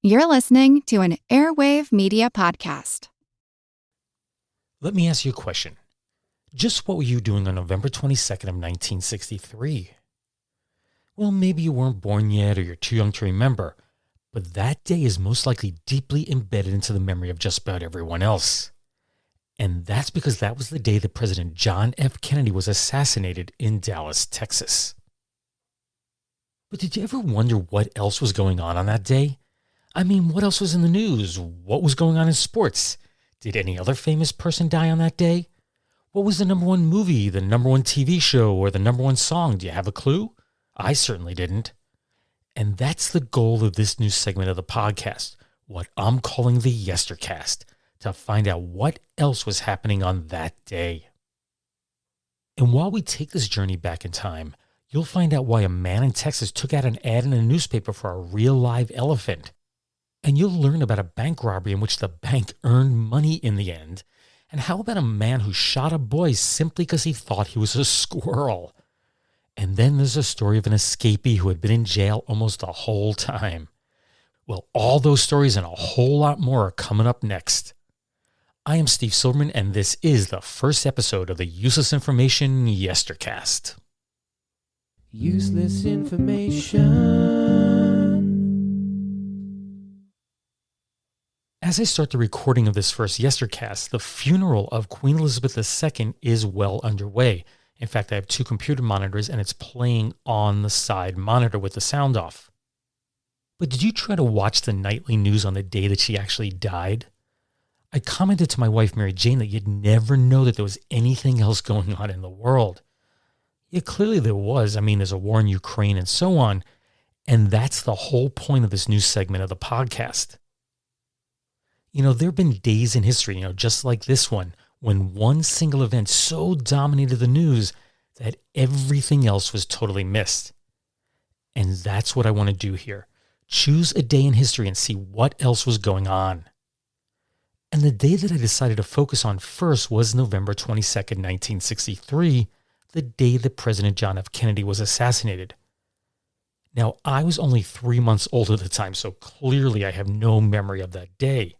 You're listening to an Airwave Media Podcast. Let me ask you a question. Just what were you doing on November 22nd of 1963? Well, maybe you weren't born yet or you're too young to remember, but that day is most likely deeply embedded into the memory of just about everyone else. And that's because that was the day that President John F. Kennedy was assassinated in Dallas, Texas. But did you ever wonder what else was going on that day? I mean, what else was in the news? What was going on in sports? Did any other famous person die on that day? What was the number one movie, the number one TV show, or the number one song? Do you have a clue? I certainly didn't. And that's the goal of this new segment of the podcast, what I'm calling the YesterCast, to find out what else was happening on that day. And while we take this journey back in time, you'll find out why a man in Texas took out an ad in a newspaper for a real live elephant. And you'll learn about a bank robbery in which the bank earned money in the end. And how about a man who shot a boy simply because he thought he was a squirrel? And then there's a story of an escapee who had been in jail almost the whole time. Well, all those stories and a whole lot more are coming up next. I am Steve Silverman, and this is the first episode of the Useless Information YesterCast. Useless information. As I start the recording of this first YesterCast, the funeral of Queen Elizabeth II is well underway. In fact, I have two computer monitors and it's playing on the side monitor with the sound off. But did you try to watch the nightly news on the day that she actually died? I commented to my wife, Mary Jane, that you'd never know that there was anything else going on in the world. Yeah, clearly there was. I mean, there's a war in Ukraine and so on. And that's the whole point of this new segment of the podcast. You know, there have been days in history, just like this one, when one single event so dominated the news that everything else was totally missed. And that's what I want to do here. Choose a day in history and see what else was going on. And the day that I decided to focus on first was November 22nd, 1963, the day that President John F. Kennedy was assassinated. Now, I was only 3 months old at the time, so clearly I have no memory of that day.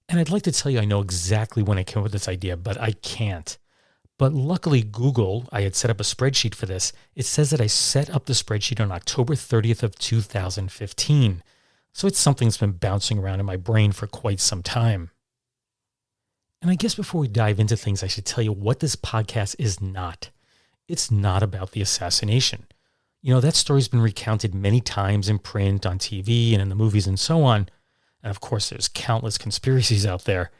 And I'd like to tell you I know exactly when I came up with this idea, but I can't. But luckily, Google, I had set up a spreadsheet for this. It says that I set up the spreadsheet on October 30th of 2015. So it's something that's been bouncing around in my brain for quite some time. And I guess before we dive into things, I should tell you what this podcast is not. It's not about the assassination. That story's been recounted many times in print, on TV, and in the movies and so on. And of course, there's countless conspiracies out there.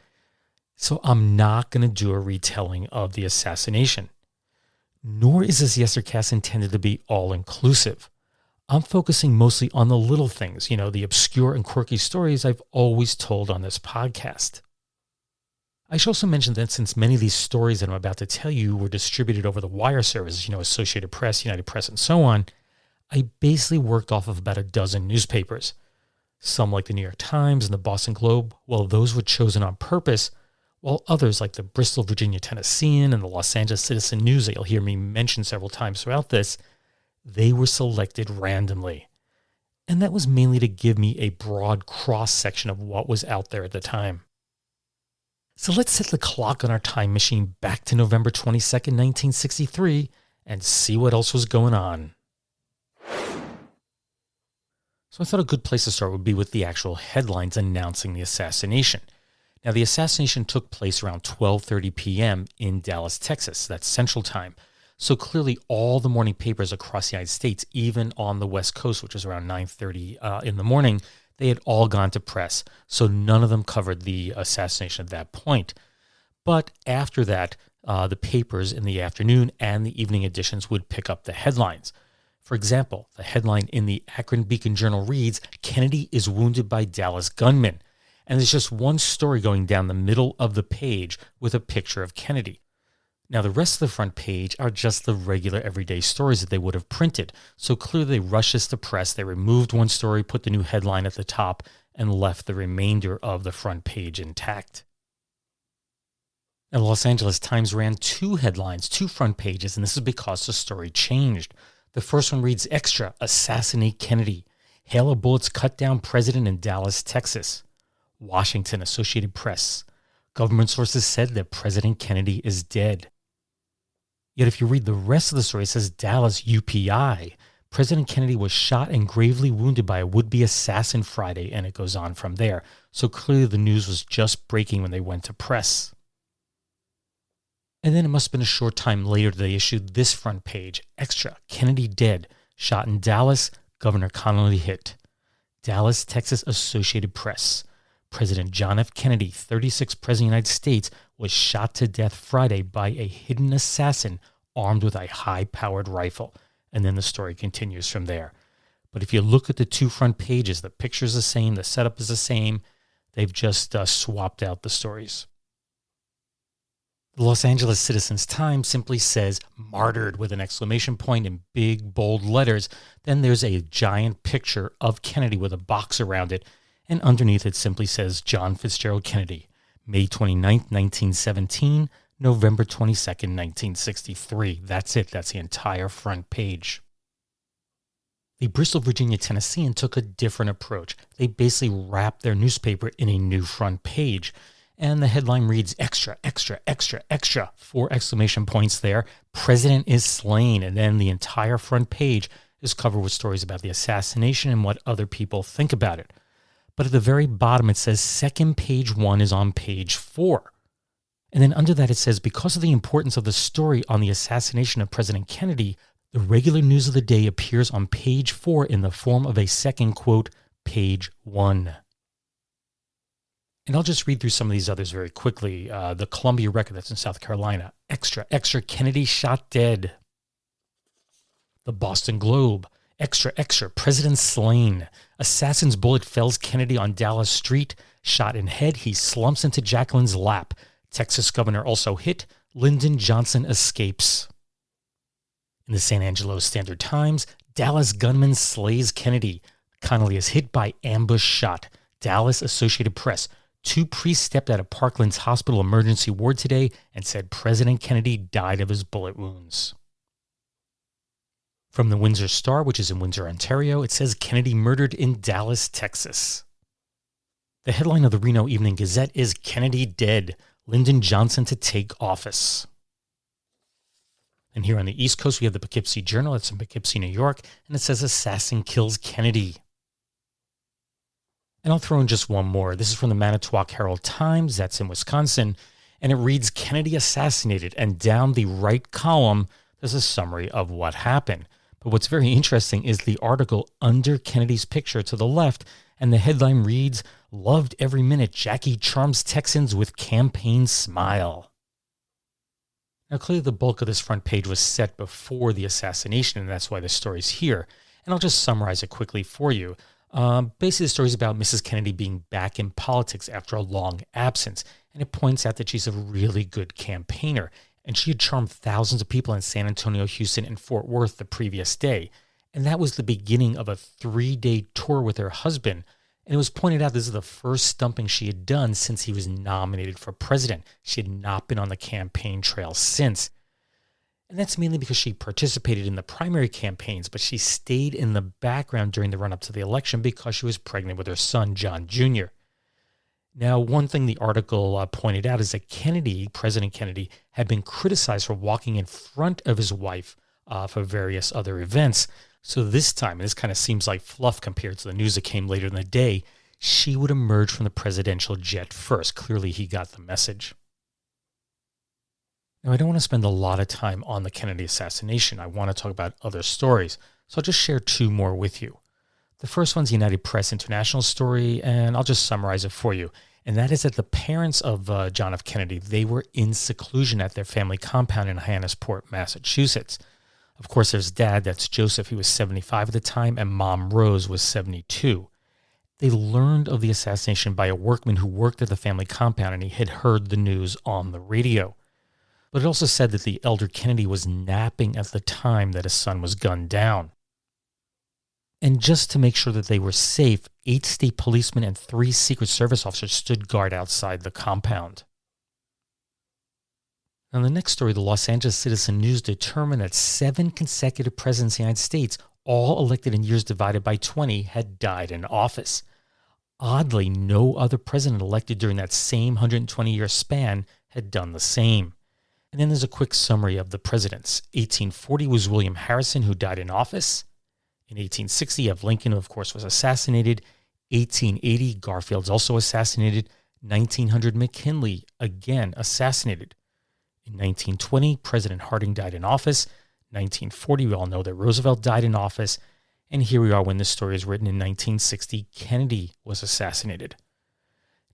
So I'm not going to do a retelling of the assassination. Nor is this YesterCast intended to be all-inclusive. I'm focusing mostly on the little things, the obscure and quirky stories I've always told on this podcast. I should also mention that since many of these stories that I'm about to tell you were distributed over the wire services, Associated Press, United Press, and so on, I basically worked off of about a dozen newspapers. Some like the New York Times and the Boston Globe, well, those were chosen on purpose, while others like the Bristol, Virginia Tennessean and the Los Angeles Citizen News that you'll hear me mention several times throughout this, they were selected randomly. And that was mainly to give me a broad cross-section of what was out there at the time. So let's set the clock on our time machine back to November 22nd, 1963, and see what else was going on. So I thought a good place to start would be with the actual headlines announcing the assassination. Now, the assassination took place around 12:30 p.m. in Dallas, Texas. That's Central Time. So clearly all the morning papers across the United States, even on the West Coast, which was around 9:30 in the morning, they had all gone to press. So none of them covered the assassination at that point. But after that, the papers in the afternoon and the evening editions would pick up the headlines. For example, the headline in the Akron Beacon Journal reads, "Kennedy is wounded by Dallas gunman." And there's just one story going down the middle of the page with a picture of Kennedy. Now, the rest of the front page are just the regular everyday stories that they would have printed. So clearly they rushed this to press. They removed one story, put the new headline at the top, and left the remainder of the front page intact. Now, the Los Angeles Times ran two headlines, two front pages, and this is because the story changed. The first one reads, "Extra, assassinate Kennedy. Hail of bullets cut down president in Dallas, Texas. Washington, Associated Press. Government sources said that President Kennedy is dead. Yet if you read the rest of the story, it says Dallas UPI. President Kennedy was shot and gravely wounded by a would-be assassin Friday, and it goes on from there. So clearly the news was just breaking when they went to press. And then it must have been a short time later that they issued this front page. Extra, Kennedy dead. Shot in Dallas, Governor Connolly hit. Dallas, Texas Associated Press. President John F. Kennedy, 36th President of the United States, was shot to death Friday by a hidden assassin armed with a high-powered rifle. And then the story continues from there. But if you look at the two front pages, the picture's the same, the setup is the same. They've just swapped out the stories. The Los Angeles Citizen-Times simply says martyred with an exclamation point in big, bold letters. Then there's a giant picture of Kennedy with a box around it. And underneath it simply says John Fitzgerald Kennedy, May 29th, 1917, November 22nd, 1963. That's it. That's the entire front page. The Bristol, Virginia Tennessean took a different approach. They basically wrapped their newspaper in a new front page. And the headline reads, extra, extra, extra, extra, 4 exclamation points there. President is slain. And then the entire front page is covered with stories about the assassination and what other people think about it. But at the very bottom, it says second page 1 is on page 4. And then under that, it says, because of the importance of the story on the assassination of President Kennedy, the regular news of the day appears on page 4 in the form of a second quote, page 1. And I'll just read through some of these others very quickly. The Columbia Record, that's in South Carolina. Extra, extra, Kennedy shot dead. The Boston Globe. Extra, extra, President slain. Assassin's bullet fells Kennedy on Dallas Street. Shot in head, he slumps into Jacqueline's lap. Texas governor also hit. Lyndon Johnson escapes. In the San Angelo Standard-Times, Dallas gunman slays Kennedy. Connolly is hit by ambush shot. Dallas Associated Press. 2 priests stepped out of Parkland's hospital emergency ward today and said President Kennedy died of his bullet wounds. From the Windsor Star, which is in Windsor, Ontario, it says Kennedy murdered in Dallas, Texas. The headline of the Reno Evening Gazette is Kennedy dead, Lyndon Johnson to take office. And here on the East Coast, we have the Poughkeepsie Journal. It's in Poughkeepsie, New York, and it says assassin kills Kennedy. And I'll throw in just one more. This is from the Manitowoc Herald-Times. That's in Wisconsin. And it reads, Kennedy assassinated. And down the right column, there's a summary of what happened. But what's very interesting is the article under Kennedy's picture to the left. And the headline reads, loved every minute, Jackie charms Texans with campaign smile. Now, clearly the bulk of this front page was set before the assassination, and that's why the story's here. And I'll just summarize it quickly for you. Basically, the story is about Mrs. Kennedy being back in politics after a long absence, and it points out that she's a really good campaigner, and she had charmed thousands of people in San Antonio, Houston, and Fort Worth the previous day, and that was the beginning of a 3-day tour with her husband, and it was pointed out this is the first stumping she had done since he was nominated for president. She had not been on the campaign trail since. And that's mainly because she participated in the primary campaigns, but she stayed in the background during the run-up to the election because she was pregnant with her son, John Jr. Now, one thing the article pointed out is that Kennedy, President Kennedy, had been criticized for walking in front of his wife for various other events. So this time, and this kind of seems like fluff compared to the news that came later in the day, she would emerge from the presidential jet first. Clearly, he got the message. Now, I don't want to spend a lot of time on the Kennedy assassination. I want to talk about other stories, so I'll just share 2 more with you. The first one's the United Press International story, and I'll just summarize it for you. And that is that the parents of John F. Kennedy, they were in seclusion at their family compound in Hyannisport, Massachusetts. Of course, there's dad, that's Joseph, he was 75 at the time, and mom, Rose, was 72. They learned of the assassination by a workman who worked at the family compound, and he had heard the news on the radio. But it also said that the elder Kennedy was napping at the time that his son was gunned down. And just to make sure that they were safe, 8 state policemen and 3 Secret Service officers stood guard outside the compound. Now, in the next story, the Los Angeles Citizen News determined that 7 consecutive presidents of the United States all elected in years divided by 20, had died in office. Oddly, no other president elected during that same 120-year span had done the same. And then there's a quick summary of the presidents. 1840 was William Harrison, who died in office. In 1860, you have Lincoln, who of course was assassinated. 1880, Garfield's also assassinated. 1900, McKinley, again assassinated. In 1920, President Harding died in office. 1940, we all know that Roosevelt died in office. And here we are when this story is written in 1960, Kennedy was assassinated.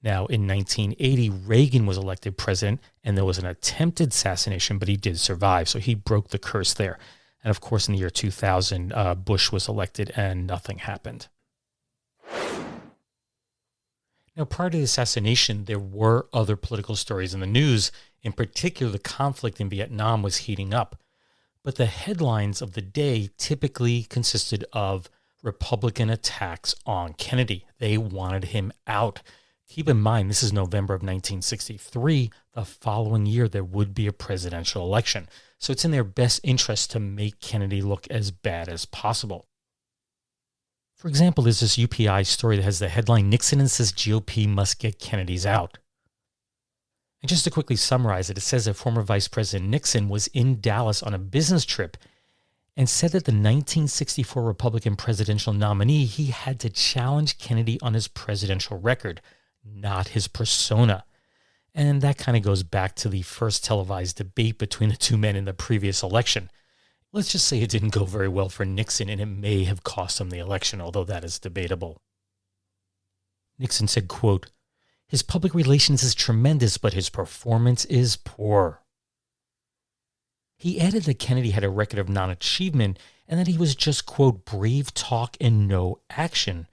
Now, in 1980, Reagan was elected president, and there was an attempted assassination, but he did survive, so he broke the curse there. And of course, in the year 2000, Bush was elected, and nothing happened. Now, prior to the assassination, there were other political stories in the news. In particular, the conflict in Vietnam was heating up. But the headlines of the day typically consisted of Republican attacks on Kennedy. They wanted him out. Keep in mind, this is November of 1963. The following year, there would be a presidential election. So it's in their best interest to make Kennedy look as bad as possible. For example, there's this UPI story that has the headline, Nixon insists GOP must get Kennedy's out. And just to quickly summarize it, it says that former Vice President Nixon was in Dallas on a business trip and said that the 1964 Republican presidential nominee, he had to challenge Kennedy on his presidential record, not his persona. And that kind of goes back to the first televised debate between the two men in the previous election. Let's just say it didn't go very well for Nixon, and it may have cost him the election, although that is debatable. Nixon said, quote, "His public relations is tremendous, but his performance is poor." He added that Kennedy had a record of non-achievement and that he was just, quote, brave talk and no action,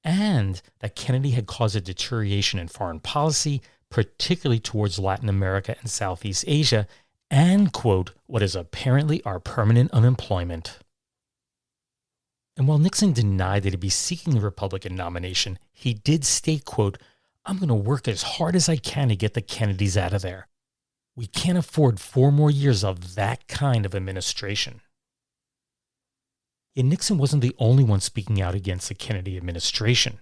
and that Kennedy had caused a deterioration in foreign policy, particularly towards Latin America and Southeast Asia, and, quote, what is apparently our permanent unemployment. And while Nixon denied that he'd be seeking the Republican nomination, he did state, quote, "I'm going to work as hard as I can to get the Kennedys out of there. We can't afford 4 more years of that kind of administration." Yet Nixon wasn't the only one speaking out against the Kennedy administration.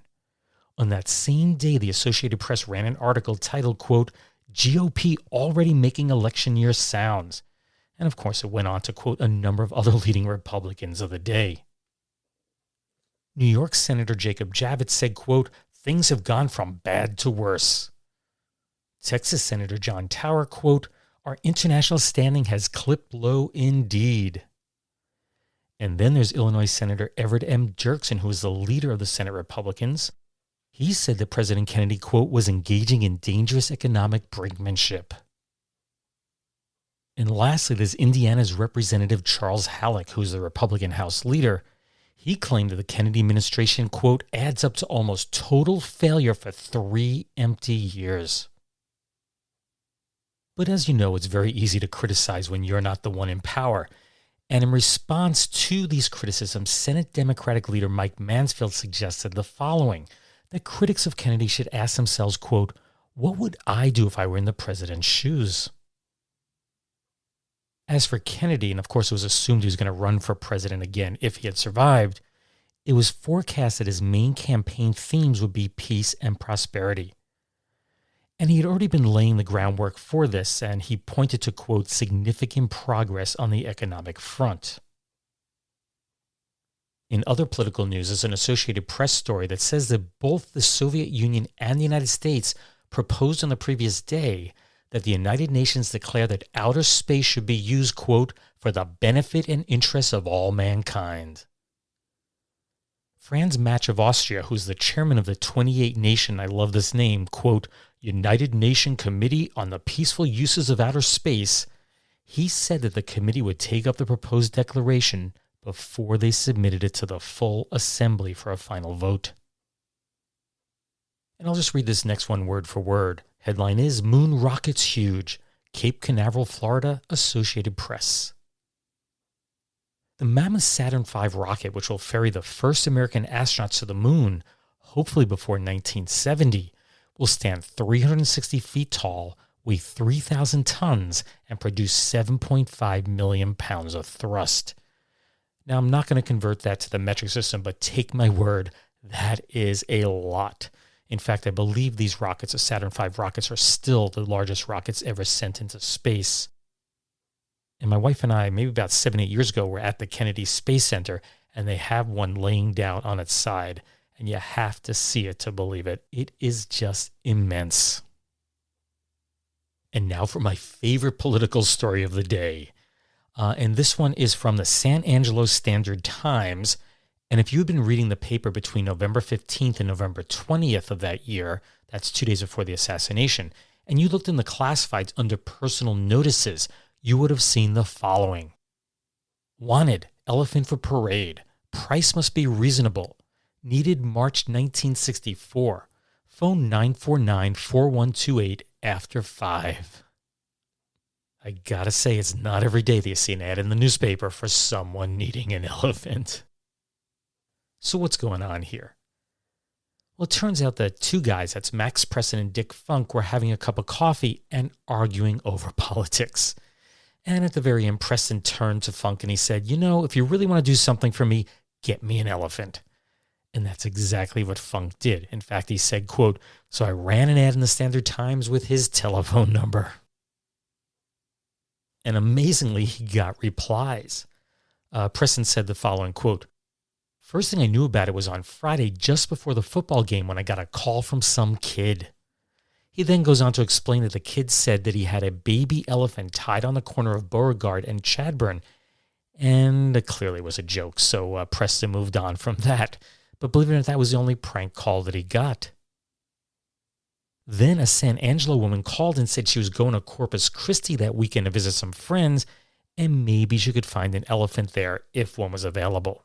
On that same day, the Associated Press ran an article titled, quote, "GOP already making election year sounds." And of course, it went on to quote a number of other leading Republicans of the day. New York Senator Jacob Javits said, quote, "Things have gone from bad to worse." Texas Senator John Tower, quote, "Our international standing has clipped low indeed." And then there's Illinois Senator Everett M. Dirksen, who is the leader of the Senate Republicans. He said that President Kennedy, quote, "was engaging in dangerous economic brinkmanship." And lastly, there's Indiana's Representative Charles Halleck, who's the Republican House leader. He claimed that the Kennedy administration, quote, "adds up to almost total failure for 3 empty years." But as you know, it's very easy to criticize when you're not the one in power. And in response to these criticisms, Senate Democratic leader Mike Mansfield suggested the following, that critics of Kennedy should ask themselves, quote, "What would I do if I were in the president's shoes?" As for Kennedy, and of course it was assumed he was going to run for president again if he had survived, it was forecast that his main campaign themes would be peace and prosperity. And he had already been laying the groundwork for this, and he pointed to, quote, "significant progress on the economic front." In other political news, there's an Associated Press story that says that both the Soviet Union and the United States proposed on the previous day that the United Nations declare that outer space should be used, quote, "for the benefit and interest of all mankind." Franz Match of Austria, who's the chairman of the 28 nation, I love this name, quote, "United Nations Committee on the Peaceful Uses of Outer Space," he said that the committee would take up the proposed declaration before they submitted it to the full assembly for a final vote. And I'll just read this next one word for word. Headline is, "Moon Rockets Huge, Cape Canaveral, Florida, Associated Press." The mammoth Saturn V rocket, which will ferry the first American astronauts to the moon, hopefully before 1970, will stand 360 feet tall, weigh 3,000 tons, and produce 7.5 million pounds of thrust. Now, I'm not going to convert that to the metric system, but take my word, that is a lot. In fact, I believe these rockets, the Saturn V rockets, are still the largest rockets ever sent into space. And my wife and I, maybe about 7-8 years ago, were at the Kennedy Space Center, and they have one laying down on its side. And you have to see it to believe it. It is just immense. And now for my favorite political story of the day. And this one is from the San Angelo Standard-Times. And if you've been reading the paper between November 15th and November 20th of that year, that's 2 days before the assassination, and you looked in the classifieds under personal notices, you would have seen the following. Wanted, elephant for parade. Price must be reasonable. Needed March 1964. Phone 949-4128 after 5. I gotta say, it's not every day that you see an ad in the newspaper for someone needing an elephant. So what's going on here? Well, it turns out that two guys, that's Max Preston and Dick Funk, were having a cup of coffee and arguing over politics. And at the very end, Preston turned to Funk and he said, if you really want to do something for me, get me an elephant. And that's exactly what Funk did. In fact, he said, quote, so I ran an ad in the Standard-Times with his telephone number. And amazingly, he got replies. Preston said the following, quote, first thing I knew about it was on Friday, just before the football game, when I got a call from some kid. He then goes on to explain that the kid said that he had a baby elephant tied on the corner of Beauregard and Chadbourne, and it clearly was a joke, so Preston moved on from that. But believe it or not, that was the only prank call that he got. Then a San Angelo woman called and said she was going to Corpus Christi that weekend to visit some friends, and maybe she could find an elephant there if one was available.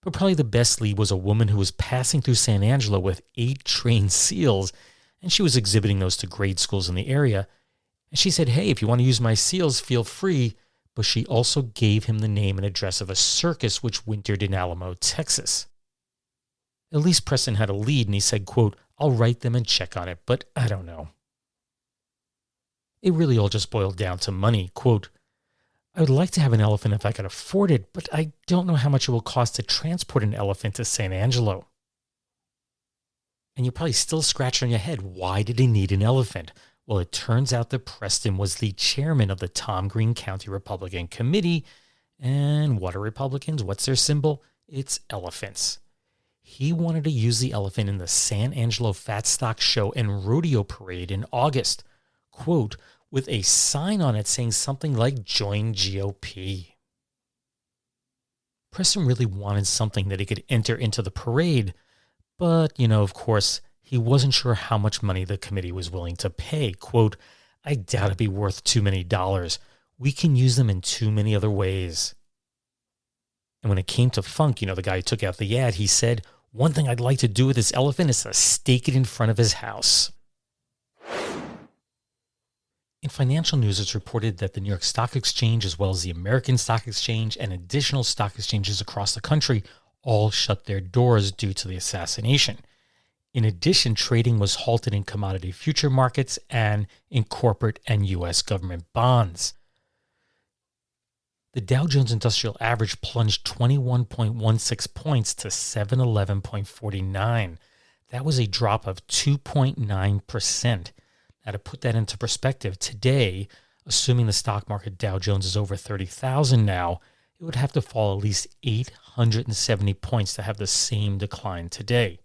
But probably the best lead was a woman who was passing through San Angelo with 8 trained seals, and she was exhibiting those to grade schools in the area. And she said, hey, if you want to use my seals, feel free. But she also gave him the name and address of a circus which wintered in Alamo, Texas. At least Preston had a lead, and he said, quote, I'll write them and check on it, but I don't know. It really all just boiled down to money. Quote, I would like to have an elephant if I could afford it, but I don't know how much it will cost to transport an elephant to San Angelo. And you're probably still scratching your head. Why did he need an elephant? Well, it turns out that Preston was the chairman of the Tom Green County Republican Committee. And what are Republicans? What's their symbol? It's elephants. He wanted to use the elephant in the San Angelo Fat Stock Show and Rodeo Parade in August, quote, with a sign on it saying something like join GOP. Preston really wanted something that he could enter into the parade, but, of course, he wasn't sure how much money the committee was willing to pay. Quote, I doubt it'd be worth too many dollars. We can use them in too many other ways. And when it came to Funk, the guy who took out the ad, he said, one thing I'd like to do with this elephant is to stake it in front of his house. In financial news, it's reported that the New York Stock Exchange, as well as the American Stock Exchange and additional stock exchanges across the country, all shut their doors due to the assassination. In addition, trading was halted in commodity future markets and in corporate and U.S. government bonds. The Dow Jones Industrial Average plunged 21.16 points to 711.49. That was a drop of 2.9%. Now, to put that into perspective, today, assuming the stock market Dow Jones is over 30,000 now, it would have to fall at least 870 points to have the same decline today.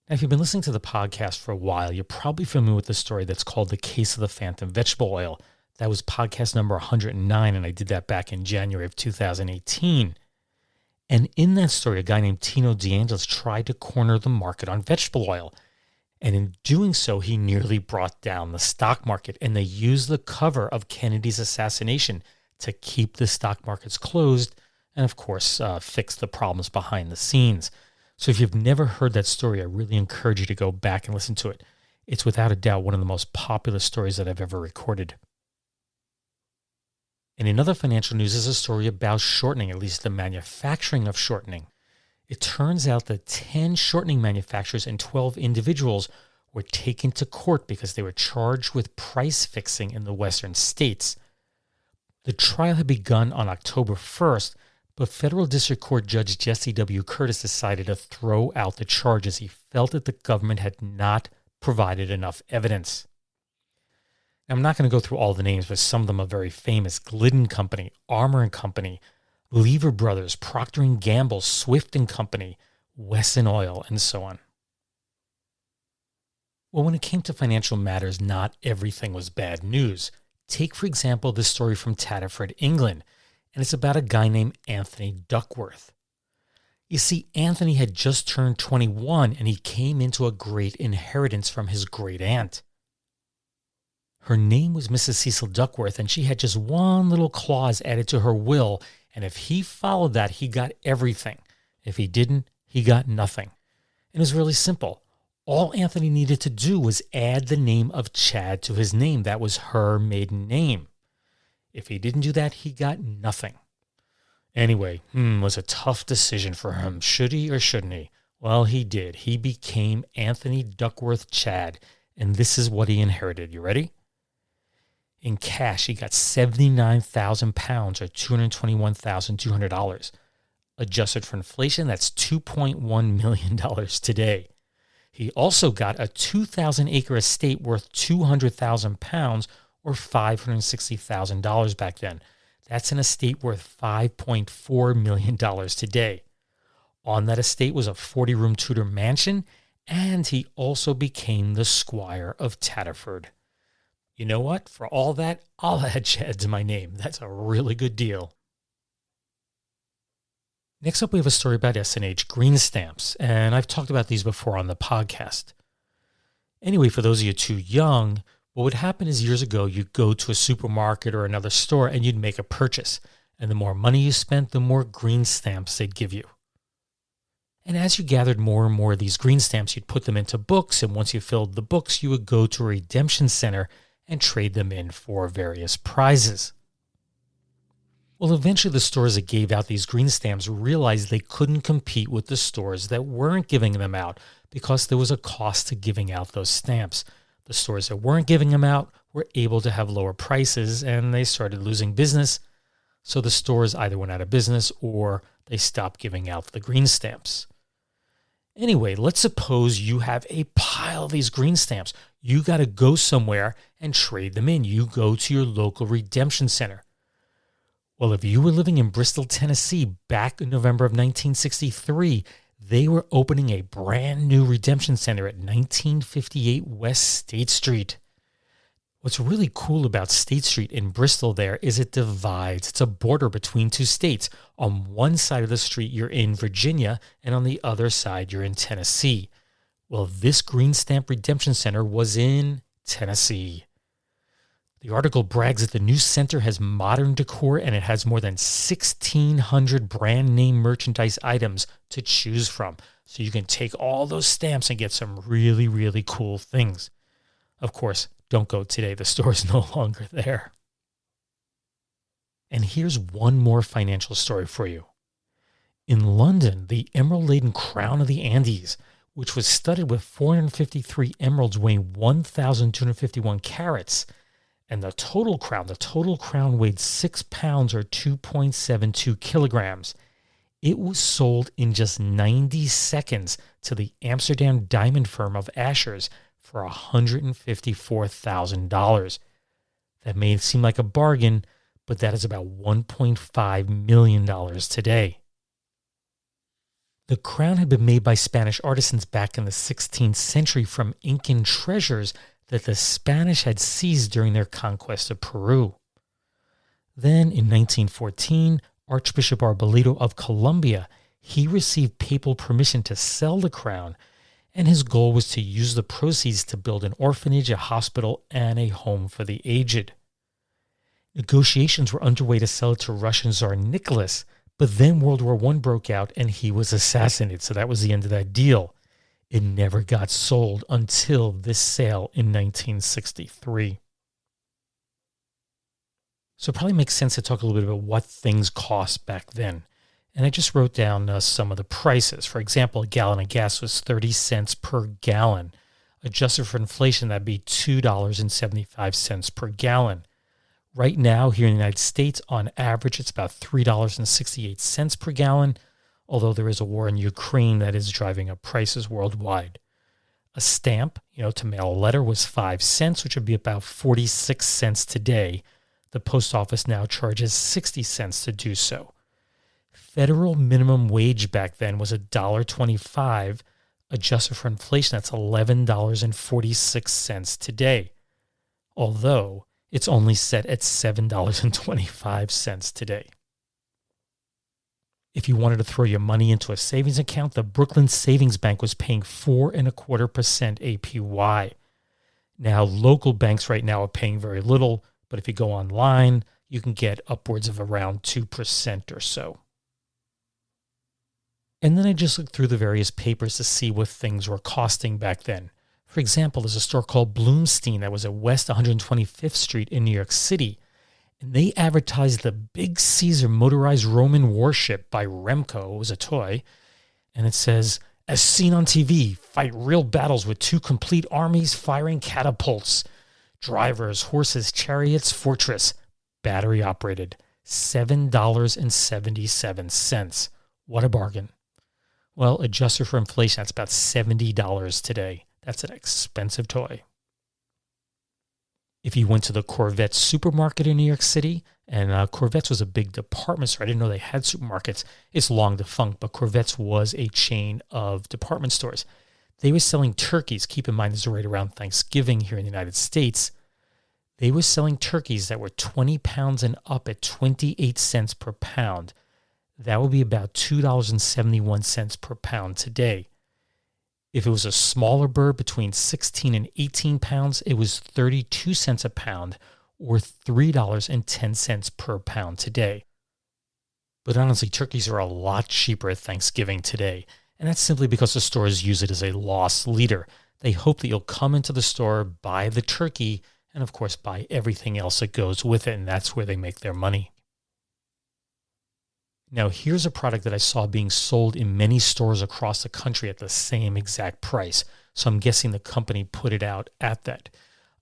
Now, if you've been listening to the podcast for a while, you're probably familiar with the story that's called The Case of the Phantom Vegetable Oil. That was podcast number 109, and I did that back in January of 2018. And in that story, a guy named Tino DeAngelis tried to corner the market on vegetable oil. And in doing so, he nearly brought down the stock market. And they used the cover of Kennedy's assassination to keep the stock markets closed and, of course, fix the problems behind the scenes. So if you've never heard that story, I really encourage you to go back and listen to it. It's without a doubt one of the most popular stories that I've ever recorded. And in other financial news is a story about shortening, at least the manufacturing of shortening. It turns out that 10 shortening manufacturers and 12 individuals were taken to court because they were charged with price fixing in the western states. The trial had begun on October 1st, but Federal District Court Judge Jesse W. Curtis decided to throw out the charges. He felt that the government had not provided enough evidence. Now, I'm not going to go through all the names, but some of them are very famous. Glidden Company, Armour & Company, Lever Brothers, Procter & Gamble, Swift & Company, Wesson Oil, and so on. Well, when it came to financial matters, not everything was bad news. Take, for example, this story from Tatterford, England, and it's about a guy named Anthony Duckworth. You see, Anthony had just turned 21, and he came into a great inheritance from his great aunt. Her name was Mrs. Cecil Duckworth, and she had just one little clause added to her will, and if he followed that, he got everything. If he didn't, he got nothing. And it was really simple. All Anthony needed to do was add the name of Chad to his name. That was her maiden name. If he didn't do that, he got nothing. Anyway, it was a tough decision for him. Should he or shouldn't he? Well, he did. He became Anthony Duckworth Chad, and this is what he inherited. You ready? In cash, he got £79,000 or $221,200. Adjusted for inflation, that's $2.1 million today. He also got a 2,000-acre estate worth £200,000 or $560,000 back then. That's an estate worth $5.4 million today. On that estate was a 40-room Tudor mansion, and he also became the Squire of Tatterford. You know what? For all that, I'll add Chad to my name. That's a really good deal. Next up, we have a story about S&H green stamps, and I've talked about these before on the podcast. Anyway, for those of you too young, what would happen is years ago, you'd go to a supermarket or another store and you'd make a purchase. And the more money you spent, the more green stamps they'd give you. And as you gathered more and more of these green stamps, you'd put them into books, and once you filled the books, you would go to a redemption center and trade them in for various prizes. Well, eventually the stores that gave out these green stamps realized they couldn't compete with the stores that weren't giving them out because there was a cost to giving out those stamps. The stores that weren't giving them out were able to have lower prices, and they started losing business. So the stores either went out of business or they stopped giving out the green stamps. Anyway, let's suppose you have a pile of these green stamps. You got to go somewhere and trade them in. You go to your local redemption center. Well, if you were living in Bristol, Tennessee, back in November of 1963, they were opening a brand new redemption center at 1958 West State Street. What's really cool about State Street in Bristol there is it divides. It's a border between two states. On one side of the street, you're in Virginia, and on the other side, you're in Tennessee. Well, this green stamp redemption center was in Tennessee. The article brags that the new center has modern decor and it has more than 1,600 brand name merchandise items to choose from. So you can take all those stamps and get some really, really cool things. Of course, don't go today. The store is no longer there. And here's one more financial story for you. In London, the emerald-laden crown of the Andes, which was studded with 453 emeralds weighing 1,251 carats, and the total crown weighed 6 pounds or 2.72 kilograms. It was sold in just 90 seconds to the Amsterdam diamond firm of Ashers for $154,000. That may seem like a bargain, but that is about $1.5 million today. The crown had been made by Spanish artisans back in the 16th century from Incan treasures that the Spanish had seized during their conquest of Peru. Then, in 1914, Archbishop Arbolito of Colombia, he received papal permission to sell the crown, and his goal was to use the proceeds to build an orphanage, a hospital, and a home for the aged. Negotiations were underway to sell it to Russian Tsar Nicholas, but then World War I broke out and he was assassinated, so that was the end of that deal. It never got sold until this sale in 1963. So it probably makes sense to talk a little bit about what things cost back then. And I just wrote down some of the prices. For example, a gallon of gas was 30 cents per gallon. Adjusted for inflation, that'd be $2.75 per gallon. Right now, here in the United States, on average, it's about $3.68 per gallon, although there is a war in Ukraine that is driving up prices worldwide. A stamp, to mail a letter was 5 cents, which would be about 46 cents today. The post office now charges 60 cents to do so. Federal minimum wage back then was $1.25. Adjusted for inflation, that's $11.46 today. Although it's only set at $7.25 today. If you wanted to throw your money into a savings account, the Brooklyn Savings Bank was paying 4.25% APY. Now, local banks right now are paying very little, but if you go online, you can get upwards of around 2% or so. And then I just looked through the various papers to see what things were costing back then. For example, there's a store called Bloomstein that was at West 125th Street in New York City. And they advertised the Big Caesar motorized Roman warship by Remco. It was a toy. And it says, as seen on TV, fight real battles with 2 complete armies firing catapults. Drivers, horses, chariots, fortress. Battery operated. $7.77. What a bargain. Well, adjusted for inflation, that's about $70 today. That's an expensive toy. If you went to the Corvette supermarket in New York City, and Corvette's was a big department store. I didn't know they had supermarkets. It's long defunct, but Corvette's was a chain of department stores. They were selling turkeys. Keep in mind, this is right around Thanksgiving here in the United States. They were selling turkeys that were 20 pounds and up at 28 cents per pound. That would be about $2.71 per pound today. If it was a smaller bird between 16 and 18 pounds, it was 32 cents a pound or $3.10 per pound today. But honestly, turkeys are a lot cheaper at Thanksgiving today. And that's simply because the stores use it as a loss leader. They hope that you'll come into the store, buy the turkey, and of course buy everything else that goes with it. And that's where they make their money. Now, here's a product that I saw being sold in many stores across the country at the same exact price. So I'm guessing the company put it out at that.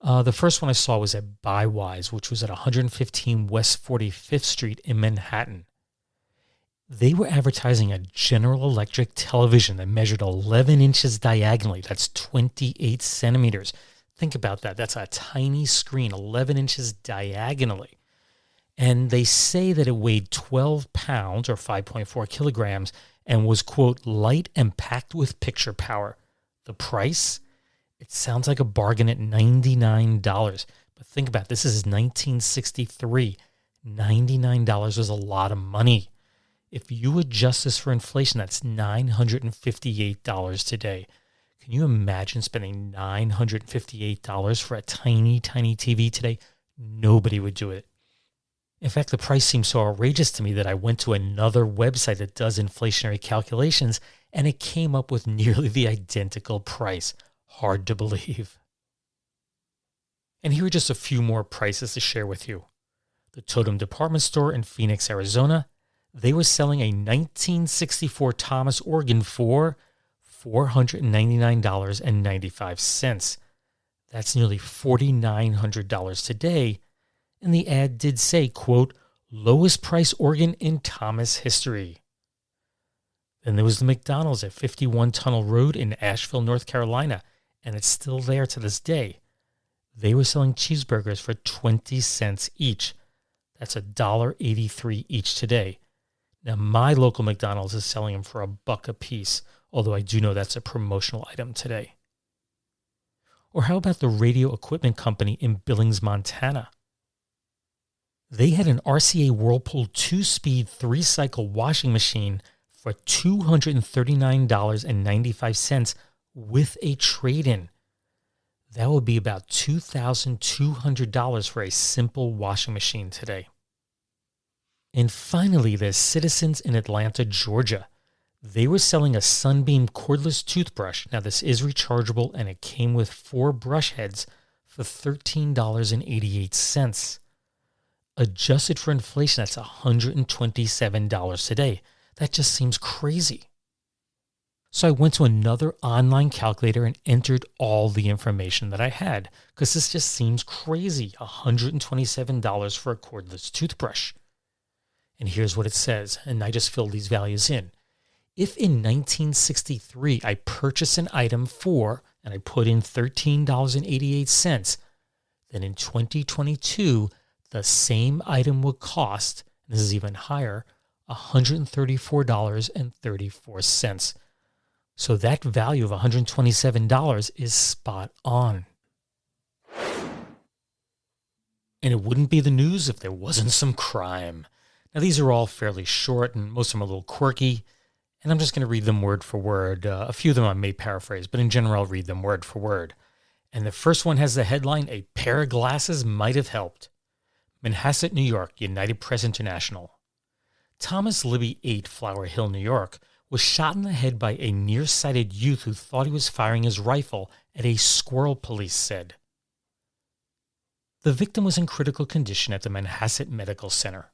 The first one I saw was at Buywise, which was at 115 West 45th Street in Manhattan. They were advertising a General Electric television that measured 11 inches diagonally. That's 28 centimeters. Think about that. That's a tiny screen, 11 inches diagonally. And they say that it weighed 12 pounds or 5.4 kilograms and was, quote, light and packed with picture power. The price? It sounds like a bargain at $99. But think about it, this is 1963. $99 was a lot of money. If you adjust this for inflation, that's $958 today. Can you imagine spending $958 for a tiny, tiny TV today? Nobody would do it. In fact, the price seemed so outrageous to me that I went to another website that does inflationary calculations, and it came up with nearly the identical price. Hard to believe. And here are just a few more prices to share with you. The Totem Department Store in Phoenix, Arizona, they were selling a 1964 Thomas organ for $499.95. That's nearly $4,900 today. And the ad did say, quote, lowest price organ in Thomas history. Then there was the McDonald's at 51 Tunnel Road in Asheville, North Carolina, and it's still there to this day. They were selling cheeseburgers for 20 cents each. That's $1.83 each today. Now, my local McDonald's is selling them for $1 a piece, although I do know that's a promotional item today. Or how about the Radio Equipment Company in Billings, Montana? They had an RCA Whirlpool 2-speed 3-cycle washing machine for $239.95 with a trade-in. That would be about $2,200 for a simple washing machine today. And finally, there's Citizens in Atlanta, Georgia. They were selling a Sunbeam cordless toothbrush. Now, this is rechargeable, and it came with 4 brush heads for $13.88. Adjusted for inflation, that's $127 today. That just seems crazy. So I went to another online calculator and entered all the information that I had, because this just seems crazy, $127 for a cordless toothbrush. And here's what it says, and I just filled these values in. If in 1963 I purchased an item for, and I put in $13.88, then in 2022, the same item would cost, and this is even higher, $134.34. So that value of $127 is spot on. And it wouldn't be the news if there wasn't some crime. Now, these are all fairly short, and most of them are a little quirky, and I'm just going to read them word for word. A few of them I may paraphrase, but in general, I'll read them word for word. And the first one has the headline, "A pair of glasses might have helped." Manhasset, New York, United Press International. Thomas Libby, 8, Flower Hill, New York, was shot in the head by a nearsighted youth who thought he was firing his rifle at a squirrel, police said. The victim was in critical condition at the Manhasset Medical Center.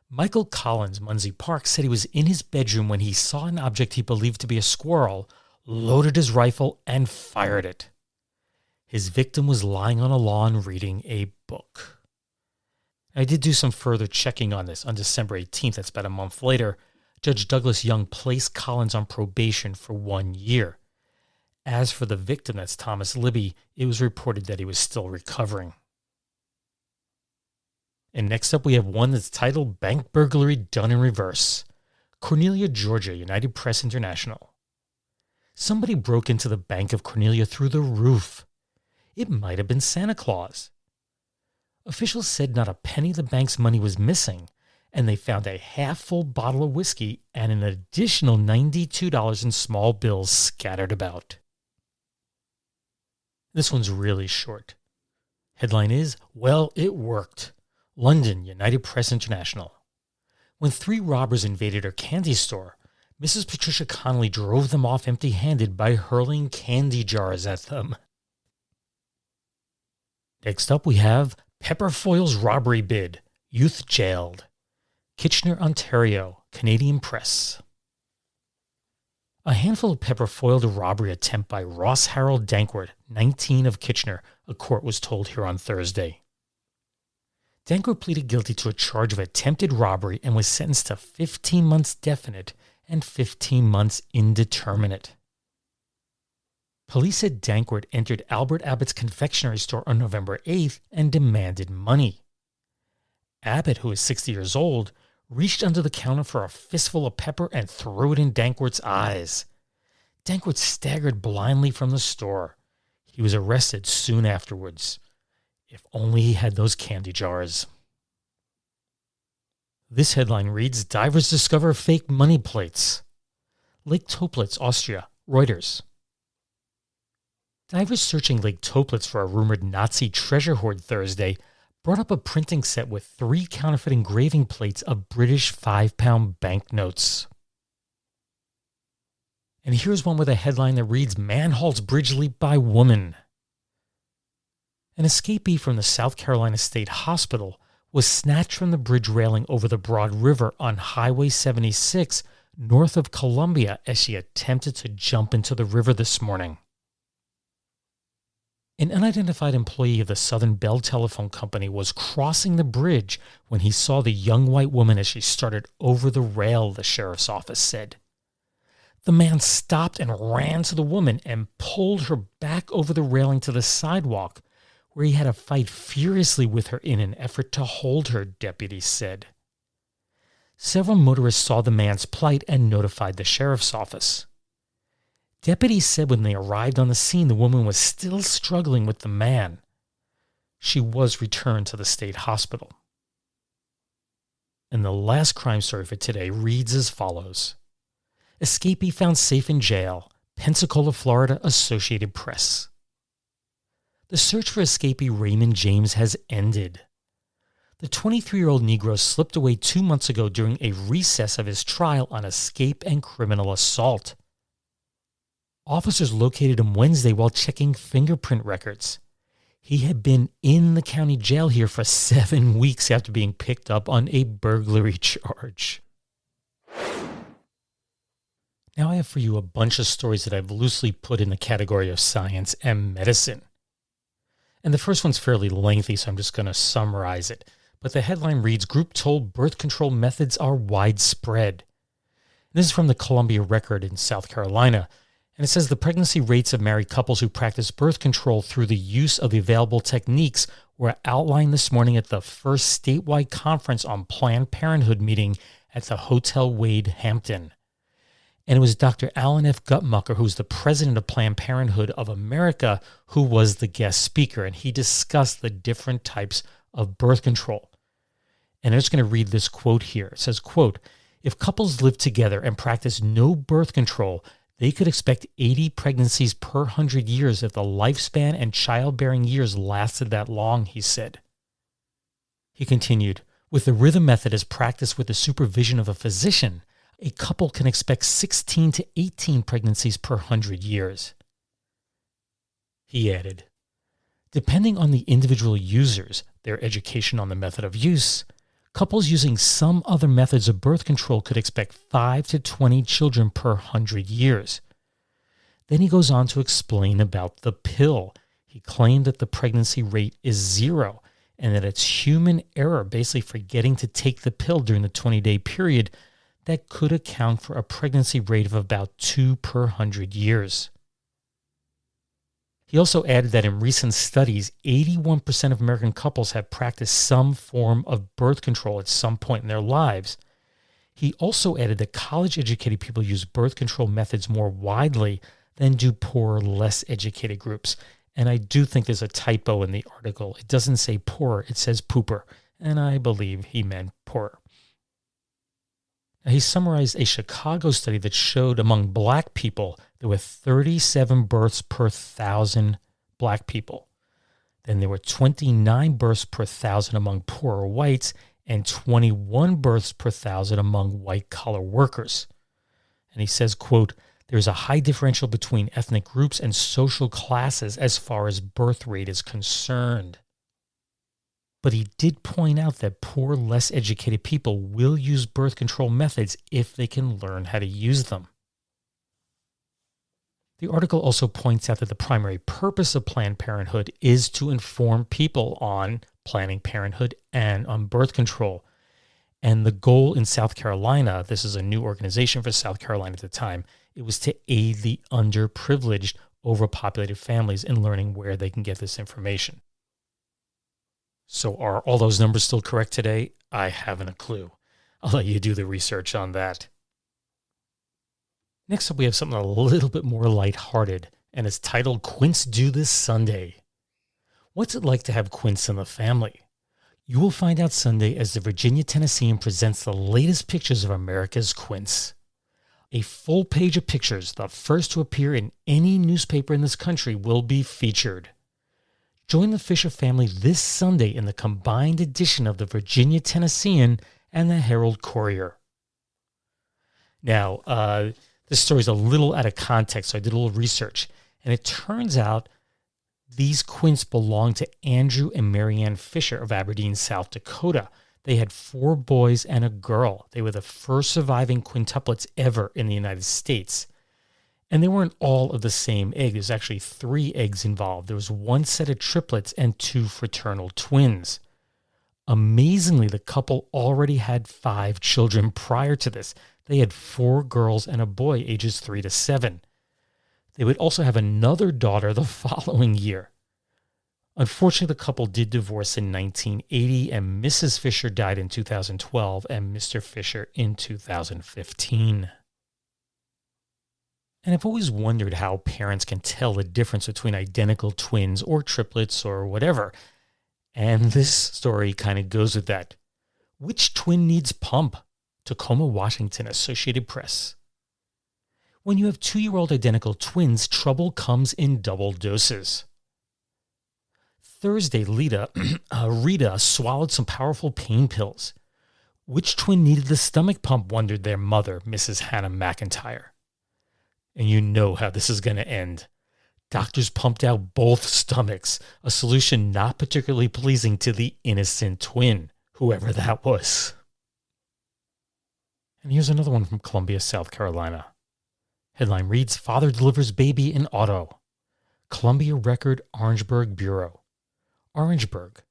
Michael Collins, Muncie Park, said he was in his bedroom when he saw an object he believed to be a squirrel, loaded his rifle, and fired it. His victim was lying on a lawn reading a book. I did do some further checking on this. On December 18th, that's about a month later, Judge Douglas Young placed Collins on probation for 1 year. As for the victim, that's Thomas Libby, it was reported that he was still recovering. And next up, we have one that's titled "Bank Burglary Done in Reverse." Cornelia, Georgia, United Press International. Somebody broke into the Bank of Cornelia through the roof. It might have been Santa Claus. Officials said not a penny of the bank's money was missing, and they found a half-full bottle of whiskey and an additional $92 in small bills scattered about. This one's really short. Headline is, "Well, it worked." London, United Press International. When 3 robbers invaded her candy store, Mrs. Patricia Connolly drove them off empty-handed by hurling candy jars at them. Next up, we have Pepperfoyle's robbery bid, youth jailed. Kitchener, Ontario, Canadian Press. A handful of Pepperfoiled a robbery attempt by Ross Harold Dankwart, 19 of Kitchener, a court was told here on Thursday. Dankwart pleaded guilty to a charge of attempted robbery and was sentenced to 15 months definite and 15 months indeterminate. Police said Dankwart entered Albert Abbott's confectionery store on November 8th and demanded money. Abbott, who is 60 years old, reached under the counter for a fistful of pepper and threw it in Dankwart's eyes. Dankwart staggered blindly from the store. He was arrested soon afterwards. If only he had those candy jars. This headline reads, "Divers discover fake money plates." Lake Toplitz, Austria, Reuters. Divers searching Lake Toplitz for a rumored Nazi treasure hoard Thursday brought up a printing set with 3 counterfeit engraving plates of British 5-pound banknotes. And here's one with a headline that reads, "Man halts bridge leap by woman." An escapee from the South Carolina State Hospital was snatched from the bridge railing over the Broad River on Highway 76 north of Columbia as she attempted to jump into the river this morning. An unidentified employee of the Southern Bell Telephone Company was crossing the bridge when he saw the young white woman as she started over the rail, the sheriff's office said. The man stopped and ran to the woman and pulled her back over the railing to the sidewalk, where he had to fight furiously with her in an effort to hold her, deputies said. Several motorists saw the man's plight and notified the sheriff's office. Deputies said when they arrived on the scene, the woman was still struggling with the man. She was returned to the state hospital. And the last crime story for today reads as follows. Escapee found safe in jail, Pensacola, Florida, Associated Press. The search for escapee Raymond James has ended. The 23-year-old Negro slipped away 2 months ago during a recess of his trial on escape and criminal assault. Officers located him Wednesday while checking fingerprint records. He had been in the county jail here for 7 weeks after being picked up on a burglary charge. Now I have for you a bunch of stories that I've loosely put in the category of science and medicine. And the first one's fairly lengthy, so I'm just going to summarize it. But the headline reads, Group told birth control methods are widespread. And this is from the Columbia Record in South Carolina. And it says the pregnancy rates of married couples who practice birth control through the use of the available techniques were outlined this morning at the first statewide conference on Planned Parenthood meeting at the Hotel Wade Hampton. And it was Dr. Alan F. Guttmacher, who's the president of Planned Parenthood of America, who was the guest speaker. And he discussed the different types of birth control. And I'm just going to read this quote here. It says, quote, if couples live together and practice no birth control, they could expect 80 pregnancies per 100 years if the lifespan and childbearing years lasted that long, he said. He continued, with the rhythm method as practiced with the supervision of a physician, a couple can expect 16 to 18 pregnancies per 100 years. He added, depending on the individual users, their education on the method of use, couples using some other methods of birth control could expect 5 to 20 children per 100 years. Then he goes on to explain about the pill. He claimed that the pregnancy rate is 0 and that it's human error, basically forgetting to take the pill during the 20-day period, that could account for a pregnancy rate of about 2 per 100 years. He also added that in recent studies, 81% of American couples have practiced some form of birth control at some point in their lives. He also added that college-educated people use birth control methods more widely than do poorer, less educated groups. And I do think there's a typo in the article. It doesn't say poorer, it says pooper. And I believe he meant poorer. Now, he summarized a Chicago study that showed among black people there were 37 births per 1,000 black people. Then there were 29 births per 1,000 among poorer whites and 21 births per 1,000 among white-collar workers. And he says, quote, there's a high differential between ethnic groups and social classes as far as birth rate is concerned. But he did point out that poor, less educated people will use birth control methods if they can learn how to use them. The article also points out that the primary purpose of Planned Parenthood is to inform people on planning parenthood and on birth control. And the goal in South Carolina, this is a new organization for South Carolina at the time, it was to aid the underprivileged, overpopulated families in learning where they can get this information. So are all those numbers still correct today? I haven't a clue. I'll let you do the research on that. Next up, we have something a little bit more lighthearted, and it's titled Quince Do This Sunday. What's it like to have quince in the family? You will find out Sunday as the Virginia Tennessean presents the latest pictures of America's quince. A full page of pictures, the first to appear in any newspaper in this country, will be featured. Join the Fisher family this Sunday in the combined edition of the Virginia Tennessean and the Herald Courier. Now, this story is a little out of context, so I did a little research. And it turns out these quince belong to Andrew and Marianne Fisher of Aberdeen, South Dakota. They had 4 boys and a girl. They were the first surviving quintuplets ever in the United States. And they weren't all of the same egg. There's actually 3 eggs involved. There was 1 set of triplets and 2 fraternal twins. Amazingly, the couple already had 5 children prior to this. They had 4 girls and a boy, ages 3 to 7. They would also have another daughter the following year. Unfortunately, the couple did divorce in 1980, and Mrs. Fisher died in 2012 and Mr. Fisher in 2015. And I've always wondered how parents can tell the difference between identical twins or triplets or whatever. And this story kind of goes with that. Which twin needs pump? Tacoma, Washington, Associated Press. When you have 2-year-old identical twins, trouble comes in double doses. Thursday, Rita swallowed some powerful pain pills. Which twin needed the stomach pump, wondered their mother, Mrs. Hannah McIntyre. And you know how this is going to end. Doctors pumped out both stomachs, a solution not particularly pleasing to the innocent twin, whoever that was. And here's another one from Columbia, South Carolina. Headline reads, Father delivers baby in auto. Columbia Record Orangeburg Bureau. Orangeburg.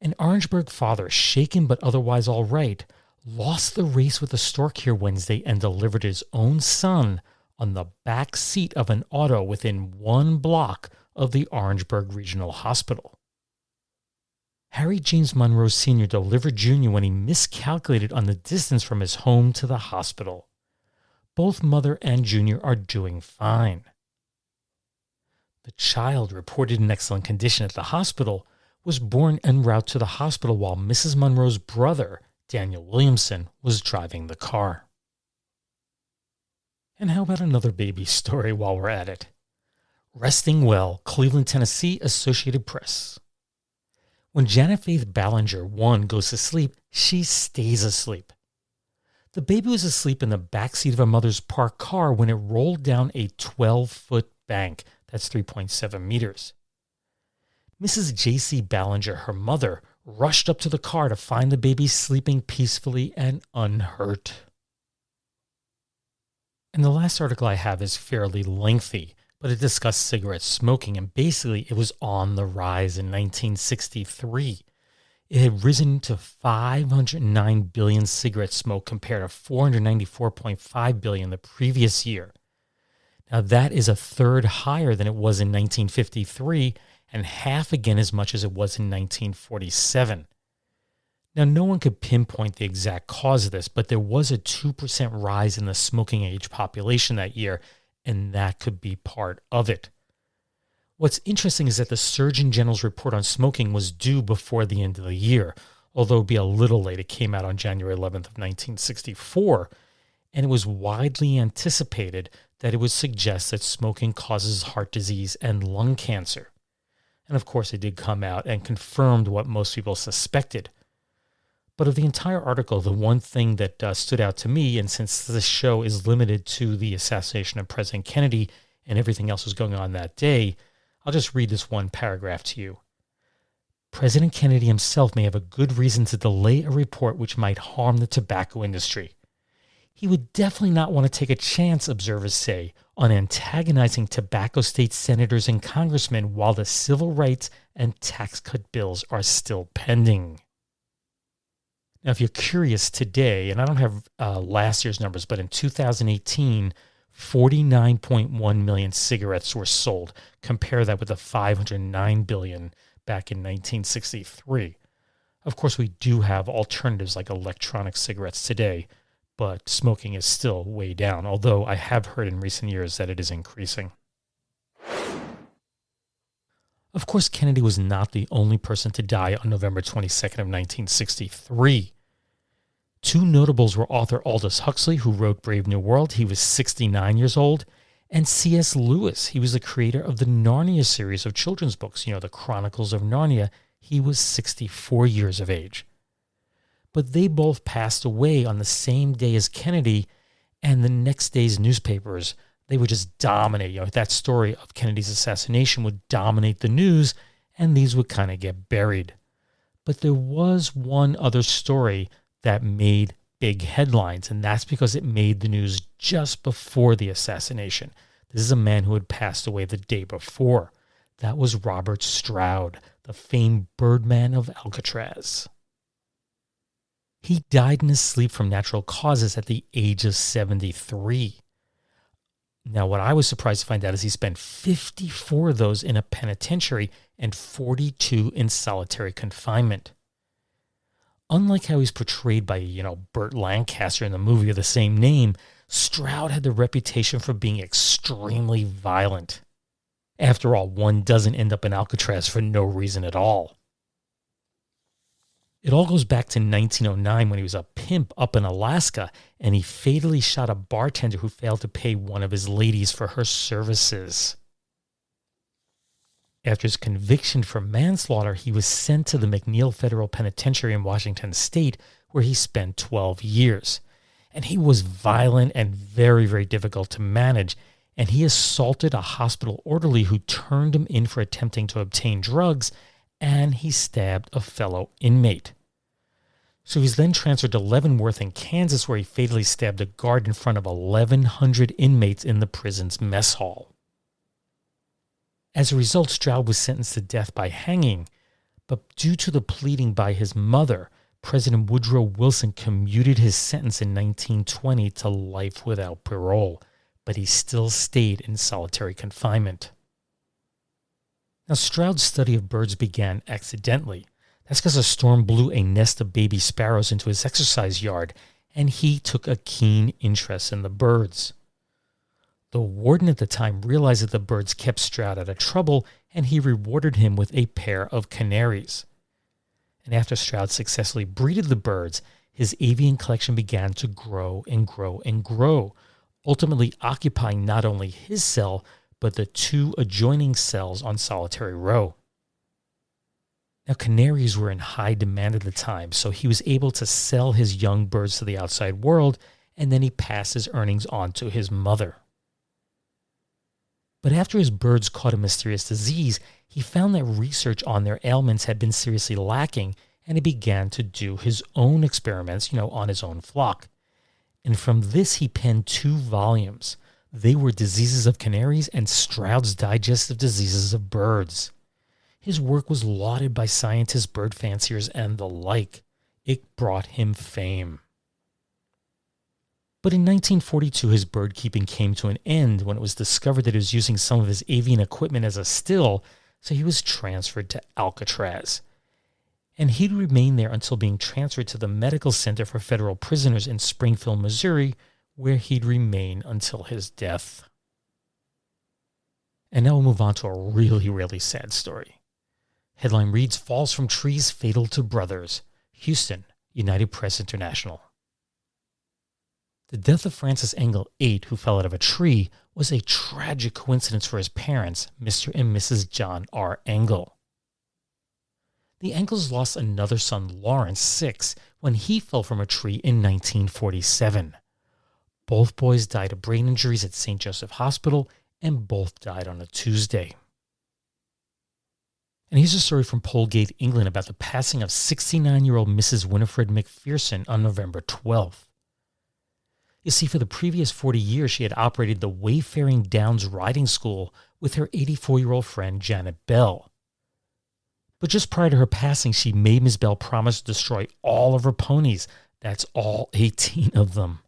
An Orangeburg father, shaken but otherwise all right, lost the race with a stork here Wednesday and delivered his own son on the back seat of an auto within 1 block of the Orangeburg Regional Hospital. Harry James Monroe Sr. delivered Jr. when he miscalculated on the distance from his home to the hospital. Both mother and Jr. are doing fine. The child, reported in excellent condition at the hospital, was born en route to the hospital while Mrs. Monroe's brother, Daniel Williamson, was driving the car. And how about another baby story while we're at it? Resting well, Cleveland, Tennessee, Associated Press. When Janet Faith Ballinger 1 goes to sleep, she stays asleep. The baby was asleep in the backseat of her mother's parked car when it rolled down a 12-foot bank. That's 3.7 meters. Mrs. J.C. Ballinger, her mother, rushed up to the car to find the baby sleeping peacefully and unhurt. And the last article I have is fairly lengthy, but it discussed cigarette smoking, and basically it was on the rise in 1963. It had risen to 509 billion cigarettes smoked compared to 494.5 billion the previous year. Now that is a third higher than it was in 1953 and half again as much as it was in 1947. Now no one could pinpoint the exact cause of this, but there was a 2% rise in the smoking age population that year, and that could be part of it. What's interesting is that the Surgeon General's report on smoking was due before the end of the year, although it would be a little late. It came out on January 11th of 1964, and it was widely anticipated that it would suggest that smoking causes heart disease and lung cancer. And of course, it did come out and confirmed what most people suspected. But of the entire article, the one thing that stood out to me, and since this show is limited to the assassination of President Kennedy and everything else was going on that day, I'll just read this one paragraph to you. President Kennedy himself may have a good reason to delay a report which might harm the tobacco industry. He would definitely not want to take a chance, observers say, on antagonizing tobacco state senators and congressmen while the civil rights and tax cut bills are still pending. Now, if you're curious today, and I don't have last year's numbers, but in 2018, 49.1 million cigarettes were sold. Compare that with the 509 billion back in 1963. Of course, we do have alternatives like electronic cigarettes today, but smoking is still way down, although I have heard in recent years that it is increasing. Of course, Kennedy was not the only person to die on November 22nd of 1963. Two notables were author Aldous Huxley, who wrote Brave New World. He was 69 years old. And C.S. Lewis. He was the creator of the Narnia series of children's books, the Chronicles of Narnia. He was 64 years of age. But they both passed away on the same day as Kennedy, and the next day's newspapers, they would just dominate. That story of Kennedy's assassination would dominate the news, and these would kind of get buried. But there was one other story that made big headlines, and that's because it made the news just before the assassination. This is a man who had passed away the day before. That was Robert Stroud, the famed Birdman of Alcatraz. He died in his sleep from natural causes at the age of 73. Now, what I was surprised to find out is he spent 54 of those in a penitentiary and 42 in solitary confinement. Unlike how he's portrayed by, Burt Lancaster in the movie of the same name, Stroud had the reputation for being extremely violent. After all, one doesn't end up in Alcatraz for no reason at all. It all goes back to 1909 when he was a pimp up in Alaska and he fatally shot a bartender who failed to pay one of his ladies for her services. After his conviction for manslaughter, he was sent to the McNeil Federal Penitentiary in Washington State, where he spent 12 years. And he was violent and very, very difficult to manage, and he assaulted a hospital orderly who turned him in for attempting to obtain drugs, and he stabbed a fellow inmate. So he's then transferred to Leavenworth in Kansas, where he fatally stabbed a guard in front of 1,100 inmates in the prison's mess hall. As a result, Stroud was sentenced to death by hanging, but due to the pleading by his mother, President Woodrow Wilson commuted his sentence in 1920 to life without parole, but he still stayed in solitary confinement. Now, Stroud's study of birds began accidentally. That's because a storm blew a nest of baby sparrows into his exercise yard, and he took a keen interest in the birds. The warden at the time realized that the birds kept Stroud out of trouble, and he rewarded him with a pair of canaries. And after Stroud successfully breeded the birds, his avian collection began to grow and grow and grow, ultimately occupying not only his cell, but the 2 adjoining cells on Solitary Row. Now, canaries were in high demand at the time, so he was able to sell his young birds to the outside world, and then he passed his earnings on to his mother. But after his birds caught a mysterious disease, he found that research on their ailments had been seriously lacking, and he began to do his own experiments, on his own flock. And from this, he penned 2 volumes. They were Diseases of Canaries and Stroud's Digestive Diseases of Birds. His work was lauded by scientists, bird fanciers, and the like. It brought him fame. But in 1942, his bird keeping came to an end when it was discovered that he was using some of his avian equipment as a still, so he was transferred to Alcatraz. And he'd remain there until being transferred to the Medical Center for Federal Prisoners in Springfield, Missouri, where he'd remain until his death. And now we'll move on to a really, really sad story. Headline reads, Falls from Trees Fatal to Brothers. Houston, United Press International. The death of Francis Engel, 8, who fell out of a tree, was a tragic coincidence for his parents, Mr. and Mrs. John R. Engel. The Engels lost another son, Lawrence, 6, when he fell from a tree in 1947. Both boys died of brain injuries at St. Joseph Hospital, and both died on a Tuesday. And here's a story from Polegate, England, about the passing of 69-year-old Mrs. Winifred McPherson on November 12th. You see, for the previous 40 years, she had operated the Wayfaring Downs Riding School with her 84-year-old friend, Janet Bell. But just prior to her passing, she made Ms. Bell promise to destroy all of her ponies. That's all 18 of them.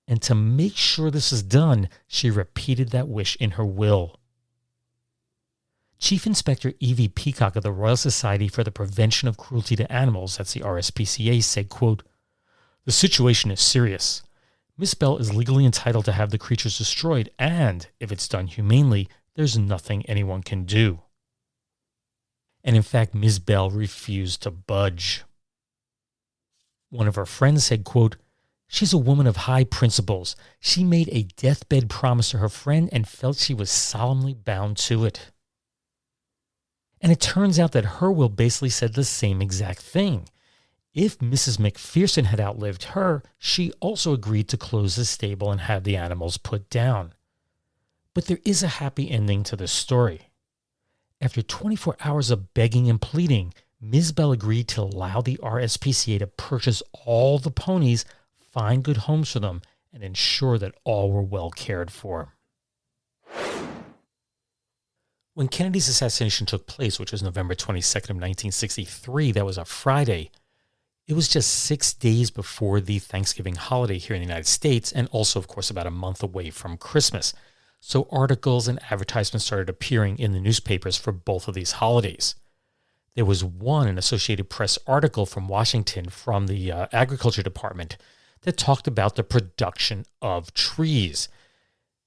And to make sure this is done, she repeated that wish in her will. Chief Inspector Evie Peacock of the Royal Society for the Prevention of Cruelty to Animals, that's the RSPCA, said, quote, "The situation is serious. Miss Bell is legally entitled to have the creatures destroyed, and if it's done humanely, there's nothing anyone can do." And in fact, Ms. Bell refused to budge. One of her friends said, quote, "She's a woman of high principles. She made a deathbed promise to her friend and felt she was solemnly bound to it." And it turns out that her will basically said the same exact thing. If Mrs. McPherson had outlived her, she also agreed to close the stable and have the animals put down. But there is a happy ending to this story. After 24 hours of begging and pleading, Ms. Bell agreed to allow the RSPCA to purchase all the ponies, find good homes for them, and ensure that all were well cared for. When Kennedy's assassination took place, which was November 22nd of 1963, that was a Friday, it was just 6 days before the Thanksgiving holiday here in the United States, and also, of course, about a month away from Christmas. So articles and advertisements started appearing in the newspapers for both of these holidays. There was an Associated Press article from Washington from the Agriculture Department that talked about the production of trees.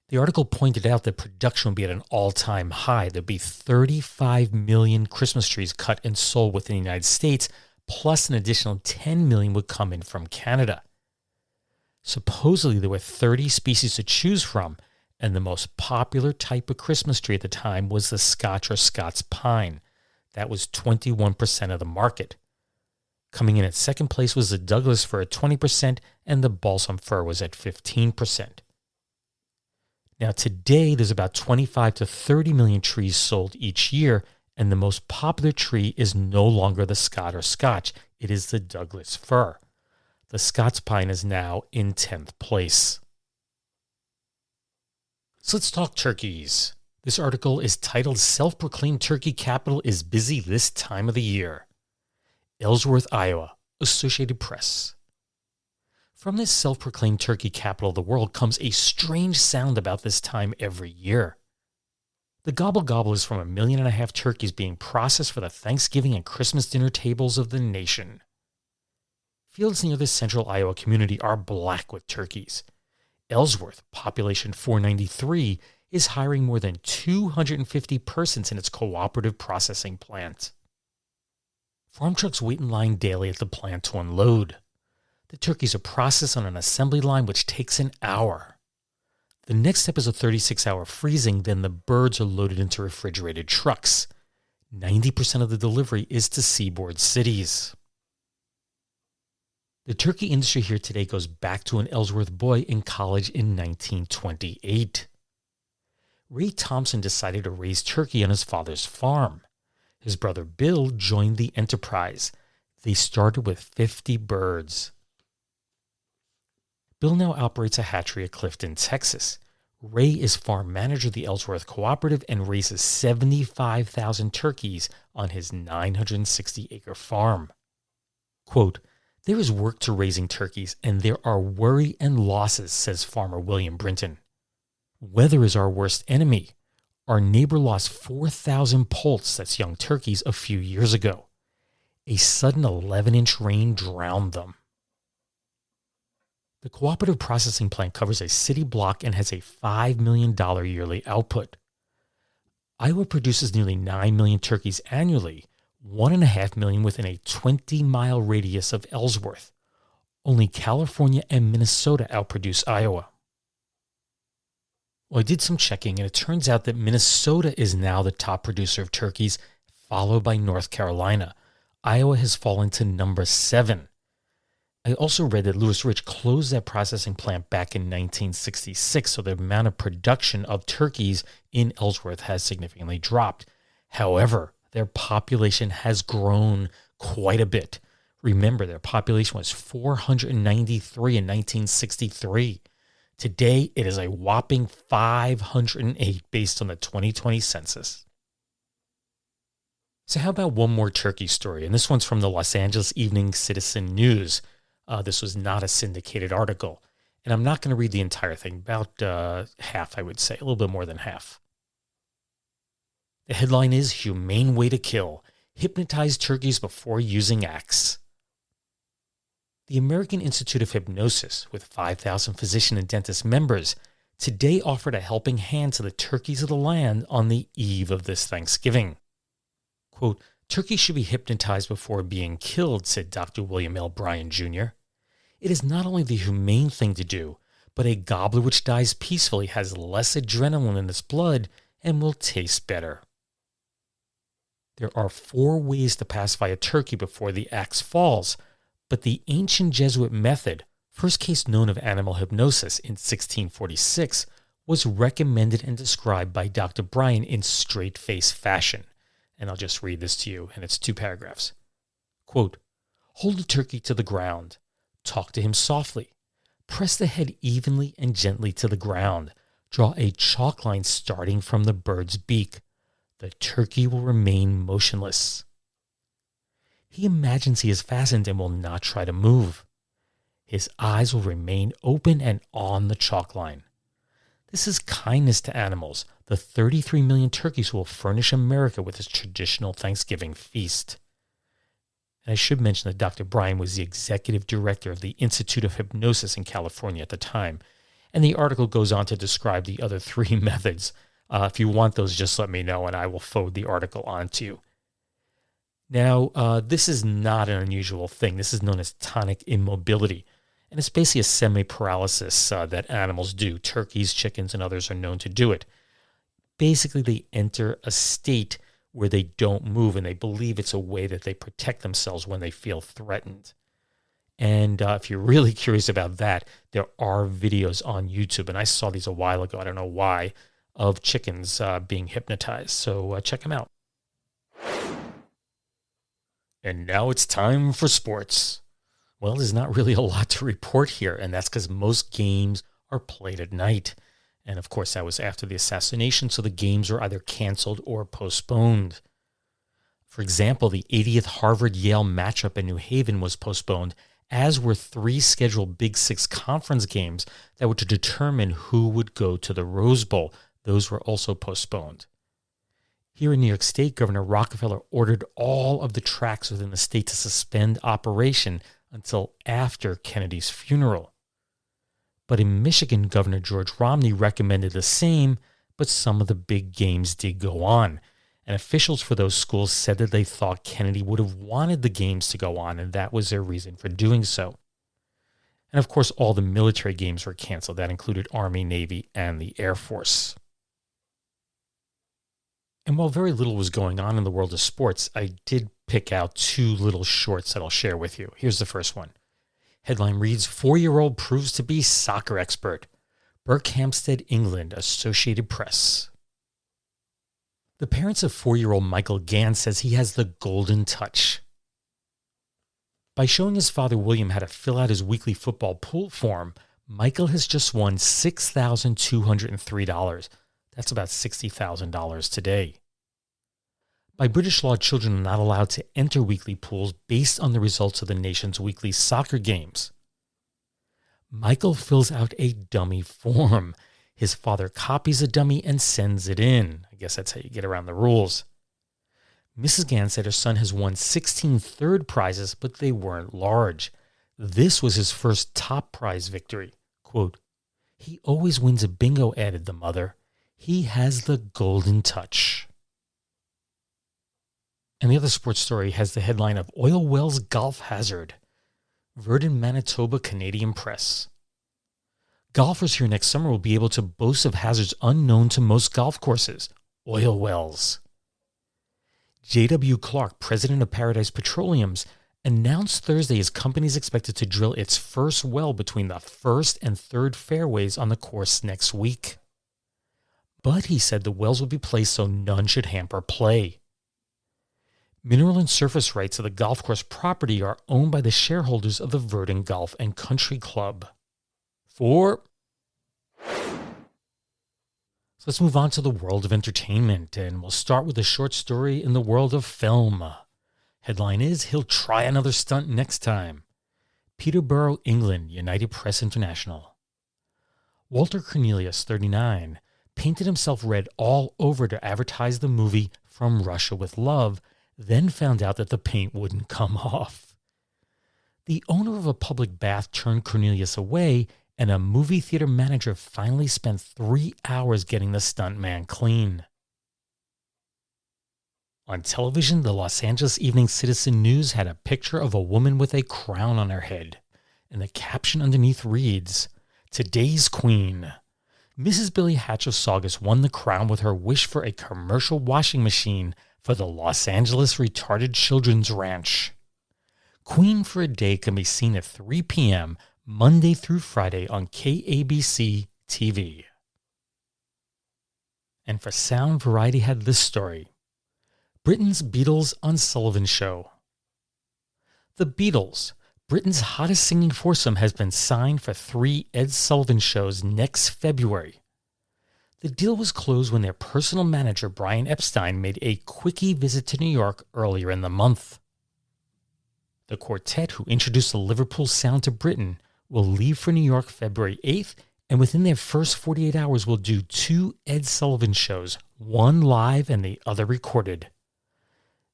The article pointed out that production would be at an all-time high. There'd be 35 million Christmas trees cut and sold within the United States, plus an additional 10 million would come in from Canada. Supposedly, there were 30 species to choose from, and the most popular type of Christmas tree at the time was the Scotch or Scots pine. That was 21% of the market. Coming in at second place was the Douglas fir at 20%, and the balsam fir was at 15%. Now today, there's about 25 to 30 million trees sold each year, and the most popular tree is no longer the Scott or Scotch. It is the Douglas fir. The Scots pine is now in 10th place. So let's talk turkeys. This article is titled Self-Proclaimed Turkey Capital is Busy This Time of the Year. Ellsworth, Iowa, Associated Press. From this self-proclaimed turkey capital of the world comes a strange sound about this time every year. The gobble gobble is from 1.5 million turkeys being processed for the Thanksgiving and Christmas dinner tables of the nation. Fields near the central Iowa community are black with turkeys. Ellsworth, population 493, is hiring more than 250 persons in its cooperative processing plant. Farm trucks wait in line daily at the plant to unload. The turkeys are processed on an assembly line which takes an hour. The next step is a 36-hour freezing, then the birds are loaded into refrigerated trucks. 90% of the delivery is to seaboard cities. The turkey industry here today goes back to an Ellsworth boy in college in 1928. Ray Thompson decided to raise turkey on his father's farm. His brother Bill joined the enterprise. They started with 50 birds. Bill now operates a hatchery at Clifton, Texas. Ray is farm manager of the Ellsworth Cooperative and raises 75,000 turkeys on his 960-acre farm. Quote, "There is work to raising turkeys, and there are worry and losses," says farmer William Brinton. "Weather is our worst enemy. Our neighbor lost 4,000 poults, that's young turkeys, a few years ago. A sudden 11-inch rain drowned them." The cooperative processing plant covers a city block and has a $5 million yearly output. Iowa produces nearly 9 million turkeys annually, 1.5 million within a 20-mile radius of Ellsworth. Only California and Minnesota outproduce Iowa. Well, I did some checking, and it turns out that Minnesota is now the top producer of turkeys, followed by North Carolina. Iowa has fallen to number 7. I also read that Lewis Rich closed that processing plant back in 1966, so the amount of production of turkeys in Ellsworth has significantly dropped. However, their population has grown quite a bit. Remember, their population was 493 in 1963. Today, it is a whopping 508 based on the 2020 census. So how about one more turkey story? And this one's from the Los Angeles Evening Citizen News. This was not a syndicated article. And I'm not going to read the entire thing, about half, I would say, a little bit more than half. The headline is, "Humane Way to Kill. Hypnotize Turkeys Before Using Axe." The American Institute of Hypnosis, with 5,000 physician and dentist members, today offered a helping hand to the turkeys of the land on the eve of this Thanksgiving. Quote, "Turkeys should be hypnotized before being killed," said Dr. William L. Bryan, Jr. "It is not only the humane thing to do, but a gobbler which dies peacefully has less adrenaline in its blood and will taste better." There are 4 ways to pacify a turkey before the axe falls, but the ancient Jesuit method, first case known of animal hypnosis in 1646, was recommended and described by Dr. Bryan in straight-face fashion. And I'll just read this to you, and it's 2 paragraphs. Quote, "Hold the turkey to the ground. Talk to him softly. Press the head evenly and gently to the ground. Draw a chalk line starting from the bird's beak. The turkey will remain motionless. He imagines he is fastened and will not try to move. His eyes will remain open and on the chalk line. This is kindness to animals, the 33 million turkeys who will furnish America with its traditional Thanksgiving feast." And I should mention that Dr. Bryan was the executive director of the Institute of Hypnosis in California at the time. And the article goes on to describe the other 3 methods. If you want those, just let me know and I will forward the article on to you. Now, this is not an unusual thing. This is known as tonic immobility. And it's basically a semi-paralysis that animals do. Turkeys, chickens, and others are known to do it. Basically, they enter a state where they don't move, and they believe it's a way that they protect themselves when they feel threatened. And if you're really curious about that, there are videos on YouTube, and I saw these a while ago, I don't know why, of chickens being hypnotized. So check them out. And now it's time for sports. Well, there's not really a lot to report here, and that's because most games are played at night. And of course, that was after the assassination, so the games were either canceled or postponed. For example, the 80th Harvard-Yale matchup in New Haven was postponed, as were 3 scheduled Big Six conference games that were to determine who would go to the Rose Bowl. Those were also postponed. Here in New York State, Governor Rockefeller ordered all of the tracks within the state to suspend operation until after Kennedy's funeral. But in Michigan, Governor George Romney recommended the same, but some of the big games did go on. And officials for those schools said that they thought Kennedy would have wanted the games to go on, and that was their reason for doing so. And of course, all the military games were canceled. That included Army, Navy, and the Air Force. And while very little was going on in the world of sports, I did pick out 2 little shorts that I'll share with you. Here's the first one. Headline reads, 4-year-old proves to be soccer expert. Berkhamsted, England, Associated Press. The parents of 4-year-old Michael Gann says he has the golden touch. By showing his father William how to fill out his weekly football pool form, Michael has just won $6,203. That's about $60,000 today. By British law, children are not allowed to enter weekly pools based on the results of the nation's weekly soccer games. Michael fills out a dummy form. His father copies a dummy and sends it in. I guess that's how you get around the rules. Mrs. Gann said her son has won 16 third prizes, but they weren't large. This was his first top prize victory. Quote, "He always wins a bingo," added the mother. "He has the golden touch." And the other sports story has the headline of Oil Wells Golf Hazard. Verdun, Manitoba, Canadian Press. Golfers here next summer will be able to boast of hazards unknown to most golf courses. Oil wells. J.W. Clark, president of Paradise Petroleums, announced Thursday his company is expected to drill its first well between the first and third fairways on the course next week. But he said the wells will be placed so none should hamper play. Mineral and surface rights of the golf course property are owned by the shareholders of the Verdun Golf and Country Club. So let's move on to the world of entertainment, and we'll start with a short story in the world of film. Headline is, "He'll try another stunt next time." Peterborough, England, United Press International. Walter Cornelius, 39, painted himself red all over to advertise the movie From Russia with Love, then found out that the paint wouldn't come off. The owner of a public bath turned Cornelius away, and a movie theater manager finally spent 3 hours getting the stuntman clean. On television, the Los Angeles Evening Citizen News had a picture of a woman with a crown on her head, and the caption underneath reads, "Today's Queen. Mrs. Billy Hatch of Saugus won the crown with her wish for a commercial washing machine for the Los Angeles Retarded Children's Ranch." Queen for a Day can be seen at 3 p.m. Monday through Friday on KABC TV. And for sound, Variety had this story. Britain's Beatles on Sullivan Show. The Beatles, Britain's hottest singing foursome, has been signed for 3 Ed Sullivan shows next February. The deal was closed when their personal manager, Brian Epstein, made a quickie visit to New York earlier in the month. The quartet, who introduced the Liverpool sound to Britain, will leave for New York February 8th, and within their first 48 hours will do 2 Ed Sullivan shows, one live and the other recorded.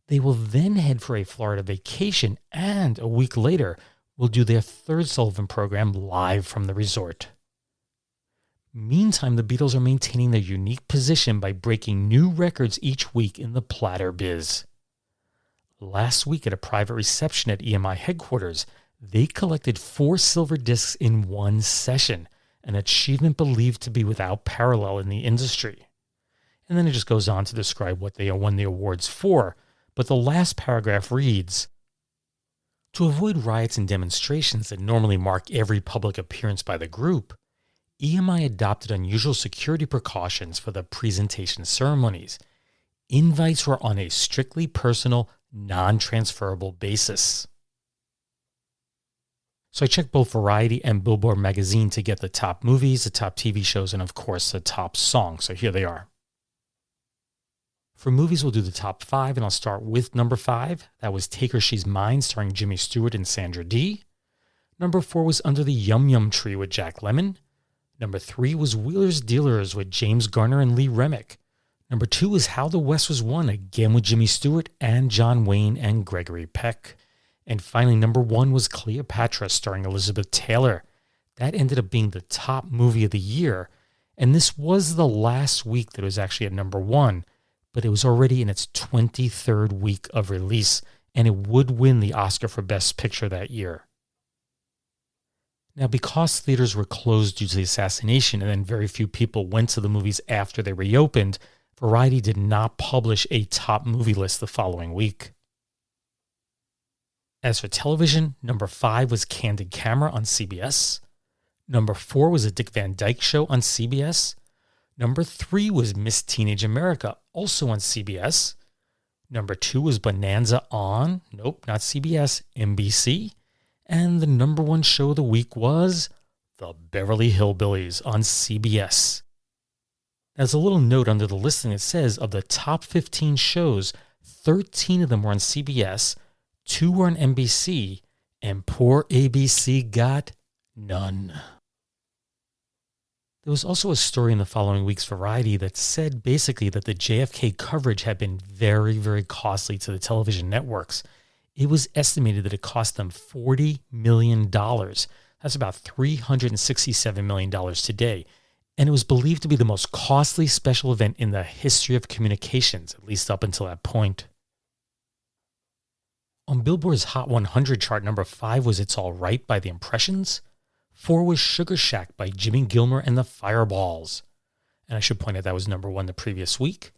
They will then head for a Florida vacation, and a week later will do their 3rd Sullivan program live from the resort. Meantime, the Beatles are maintaining their unique position by breaking new records each week in the platter biz. Last week at a private reception at EMI headquarters, they collected 4 silver discs in one session, an achievement believed to be without parallel in the industry. And then it just goes on to describe what they won the awards for, but the last paragraph reads, "To avoid riots and demonstrations that normally mark every public appearance by the group, EMI adopted unusual security precautions for the presentation ceremonies. Invites were on a strictly personal, non-transferable basis. So I checked both Variety and Billboard magazine to get the top movies, the top TV shows, and of course the top songs. So here they are. For movies, we'll do the top 5, and I'll start with number 5. That was Take Her She's Mine, starring Jimmy Stewart and Sandra Dee. Number 4 was Under the Yum Yum Tree with Jack Lemmon. Number 3 was Wheeler's Dealers with James Garner and Lee Remick. Number 2 was How the West Was Won, again with Jimmy Stewart and John Wayne and Gregory Peck. And finally, number 1 was Cleopatra, starring Elizabeth Taylor. That ended up being the top movie of the year. And this was the last week that it was actually at number 1, but it was already in its 23rd week of release, and it would win the Oscar for Best Picture that year. Now, because theaters were closed due to the assassination and then very few people went to the movies after they reopened, Variety did not publish a top movie list the following week. As for television, number 5 was Candid Camera on CBS. Number 4 was A Dick Van Dyke Show on CBS. Number 3 was Miss Teenage America, also on CBS. Number 2 was Bonanza on, not CBS, NBC. And the number 1 show of the week was The Beverly Hillbillies on CBS. As a little note under the listing, it says of the top 15 shows, 13 of them were on CBS, 2 were on NBC, and poor ABC got none. There was also a story in the following week's Variety that said basically that the JFK coverage had been very, very costly to the television networks. It was estimated that it cost them $40 million. That's about $367 million today. And it was believed to be the most costly special event in the history of communications, at least up until that point. On Billboard's Hot 100 chart, number 5 was It's All Right by The Impressions. 4 was Sugar Shack by Jimmy Gilmer and the Fireballs. And I should point out that was number 1 the previous week.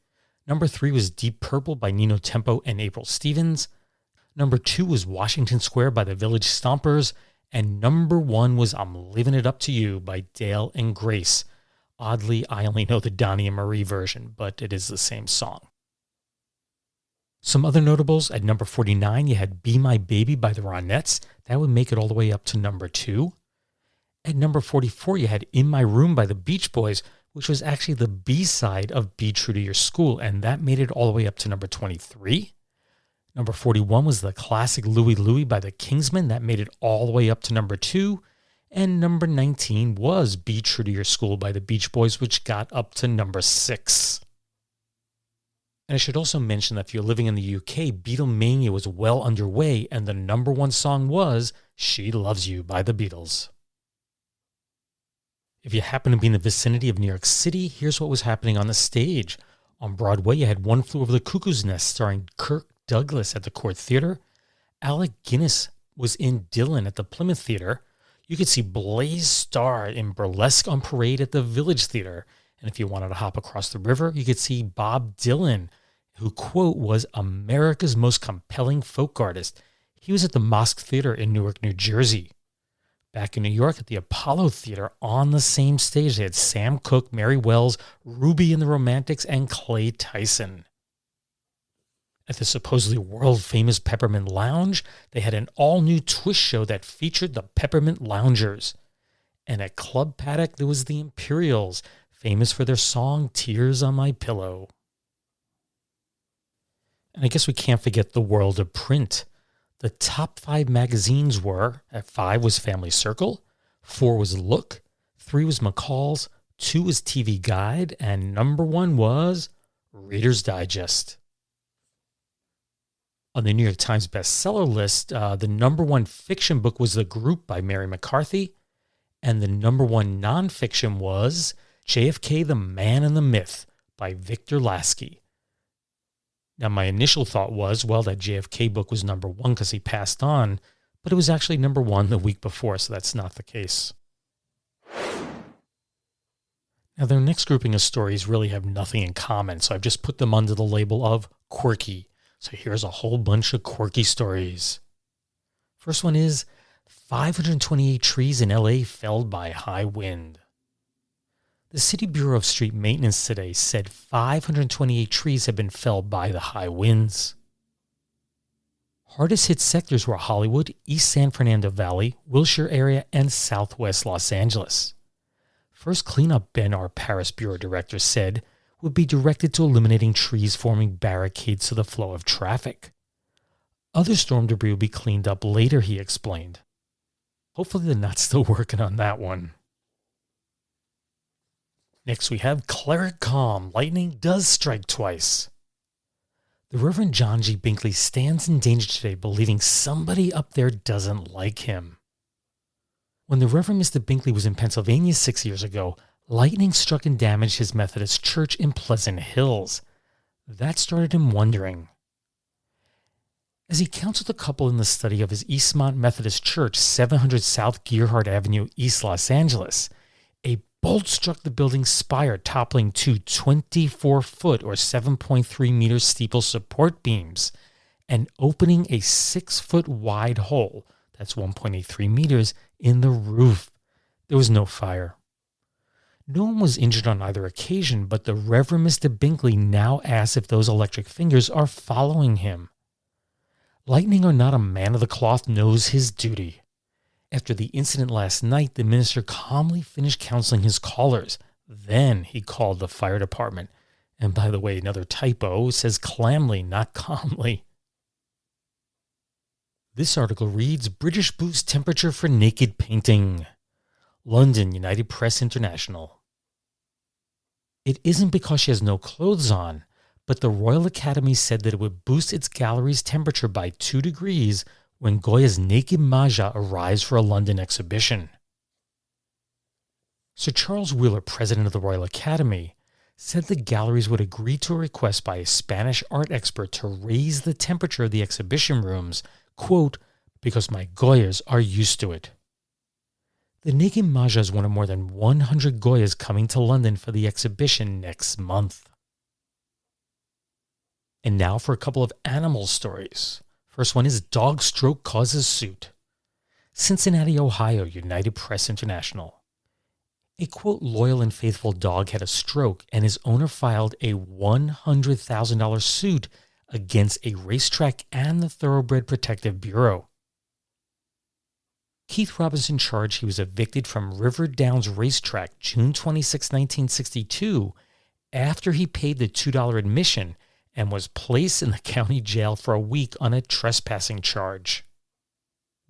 Number 3 was Deep Purple by Nino Tempo and April Stevens. Number 2 was Washington Square by the Village Stompers. And number 1 was I'm Leaving It Up to You by Dale and Grace. Oddly, I only know the Donnie and Marie version, but it is the same song. Some other notables, at number 49, you had Be My Baby by the Ronettes. That would make it all the way up to number 2. At number 44, you had In My Room by the Beach Boys, which was actually the B-side of Be True to Your School, and that made it all the way up to number 23. Number 41 was the classic Louie Louie by the Kingsmen. That made it all the way up to number 2. And number 19 was Be True to Your School by the Beach Boys, which got up to number 6. And I should also mention that if you're living in the UK, Beatlemania was well underway, and the number 1 song was She Loves You by the Beatles. If you happen to be in the vicinity of New York City, here's what was happening on the stage. On Broadway, you had One Flew Over the Cuckoo's Nest starring Kirk Douglas at the Court Theater. Alec Guinness was in Dylan at the Plymouth Theater. You could see Blaze Starr in Burlesque on Parade at the Village Theater. And if you wanted to hop across the river, you could see Bob Dylan, who, quote, was America's most compelling folk artist. He was at the Mosque Theater in Newark, New Jersey. Back in New York at the Apollo Theater on the same stage, they had Sam Cooke, Mary Wells, Ruby and the Romantics, and Clay Tyson. At the supposedly world-famous Peppermint Lounge, they had an all-new twist show that featured the Peppermint Loungers. And at Club Paddock, there was the Imperials, famous for their song Tears on My Pillow. And I guess we can't forget the world of print. The top 5 magazines were, at 5 was Family Circle, 4 was Look, 3 was McCall's, 2 was TV Guide, and number 1 was Reader's Digest. On the New York Times bestseller list, the number 1 fiction book was The Group by Mary McCarthy, and the number 1 nonfiction was JFK, the Man and the Myth by Victor Lasky. Now, my initial thought was, well, that JFK book was number 1 because he passed on, but it was actually number 1 the week before, so that's not the case. Now, their next grouping of stories really have nothing in common, so I've just put them under the label of quirky. So here's a whole bunch of quirky stories. First one is 528 trees in LA felled by high wind. The City Bureau of Street Maintenance today said 528 trees have been felled by the high winds. Hardest hit sectors were Hollywood, East San Fernando Valley, Wilshire area, and southwest Los Angeles. First cleanup, Ben, our Paris bureau director, said, would be directed to eliminating trees forming barricades to the flow of traffic. Other storm debris will be cleaned up later, he explained. Hopefully they're not still working on that one. Next we have Cleric Calm. Lightning does strike twice. The Reverend John G. Binkley stands in danger today, believing somebody up there doesn't like him. When the Reverend Mr. Binkley was in Pennsylvania 6 years ago, lightning struck and damaged his Methodist church in Pleasant Hills. That started him wondering. As he counseled a couple in the study of his Eastmont Methodist Church, 700 South Gearhart Avenue, East Los Angeles, a bolt struck the building's spire, toppling two 24-foot or 7.3 meter steeple support beams and opening a 6-foot wide hole, that's 1.83 meters, in the roof. There was no fire. No one was injured on either occasion, but the Reverend Mr. Binkley now asks if those electric fingers are following him. Lightning or not, a man of the cloth knows his duty. After the incident last night, the minister calmly finished counseling his callers. Then he called the fire department. And by the way, another typo says clamly, not calmly. This article reads, British boosts temperature for naked painting. London, United Press International. It isn't because she has no clothes on, but the Royal Academy said that it would boost its gallery's temperature by 2 degrees when Goya's naked Maja arrives for a London exhibition. Sir Charles Wheeler, president of the Royal Academy, said the galleries would agree to a request by a Spanish art expert to raise the temperature of the exhibition rooms, quote, because my Goyas are used to it. The naked Maja is one of more than 100 Goyas coming to London for the exhibition next month. And now for a couple of animal stories. First one is dog stroke causes suit. Cincinnati, Ohio, United Press International. A quote loyal and faithful dog had a stroke and his owner filed a $100,000 suit against a racetrack and the Thoroughbred Protective Bureau. Keith Robinson charged he was evicted from River Downs Racetrack June 26, 1962 after he paid the $2 admission and was placed in the county jail for a week on a trespassing charge.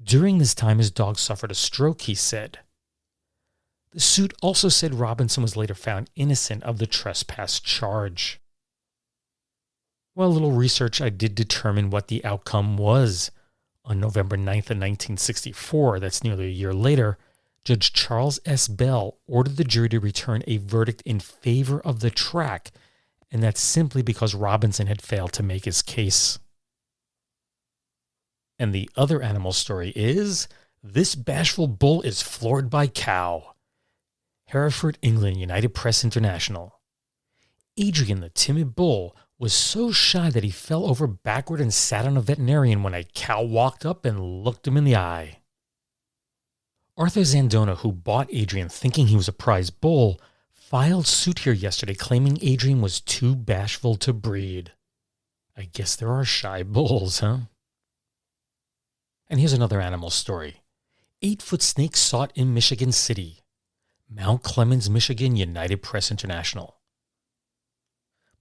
During this time, his dog suffered a stroke, he said. The suit also said Robinson was later found innocent of the trespass charge. Well, a little research, I did determine what the outcome was. On November 9th of 1964, that's nearly a year later, Judge Charles S. Bell ordered the jury to return a verdict in favor of the track, and that's simply because Robinson had failed to make his case. And the other animal story is, this bashful bull is floored by cow. Hereford, England, United Press International. Adrian, the timid bull, was so shy that he fell over backward and sat on a veterinarian when a cow walked up and looked him in the eye. Arthur Zandona, who bought Adrian thinking he was a prize bull, filed suit here yesterday claiming Adrian was too bashful to breed. I guess there are shy bulls, huh? And here's another animal story. 8-foot snake sought in Michigan City. Mount Clemens, Michigan, United Press International.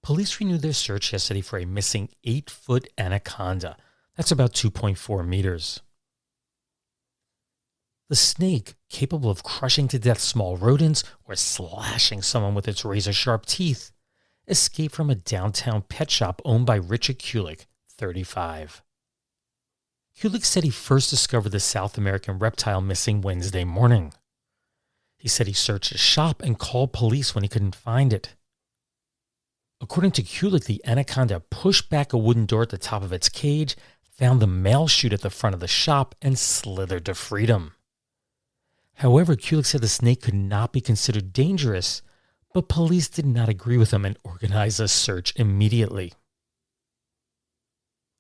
Police renewed their search yesterday for a missing 8-foot anaconda. That's about 2.4 meters. The snake, capable of crushing to death small rodents or slashing someone with its razor-sharp teeth, escaped from a downtown pet shop owned by Richard Kulik, 35. Kulik said he first discovered the South American reptile missing Wednesday morning. He said he searched the shop and called police when he couldn't find it. According to Kulik, the anaconda pushed back a wooden door at the top of its cage, found the mail chute at the front of the shop, and slithered to freedom. However, Kulik said the snake could not be considered dangerous, but police did not agree with him and organized a search immediately.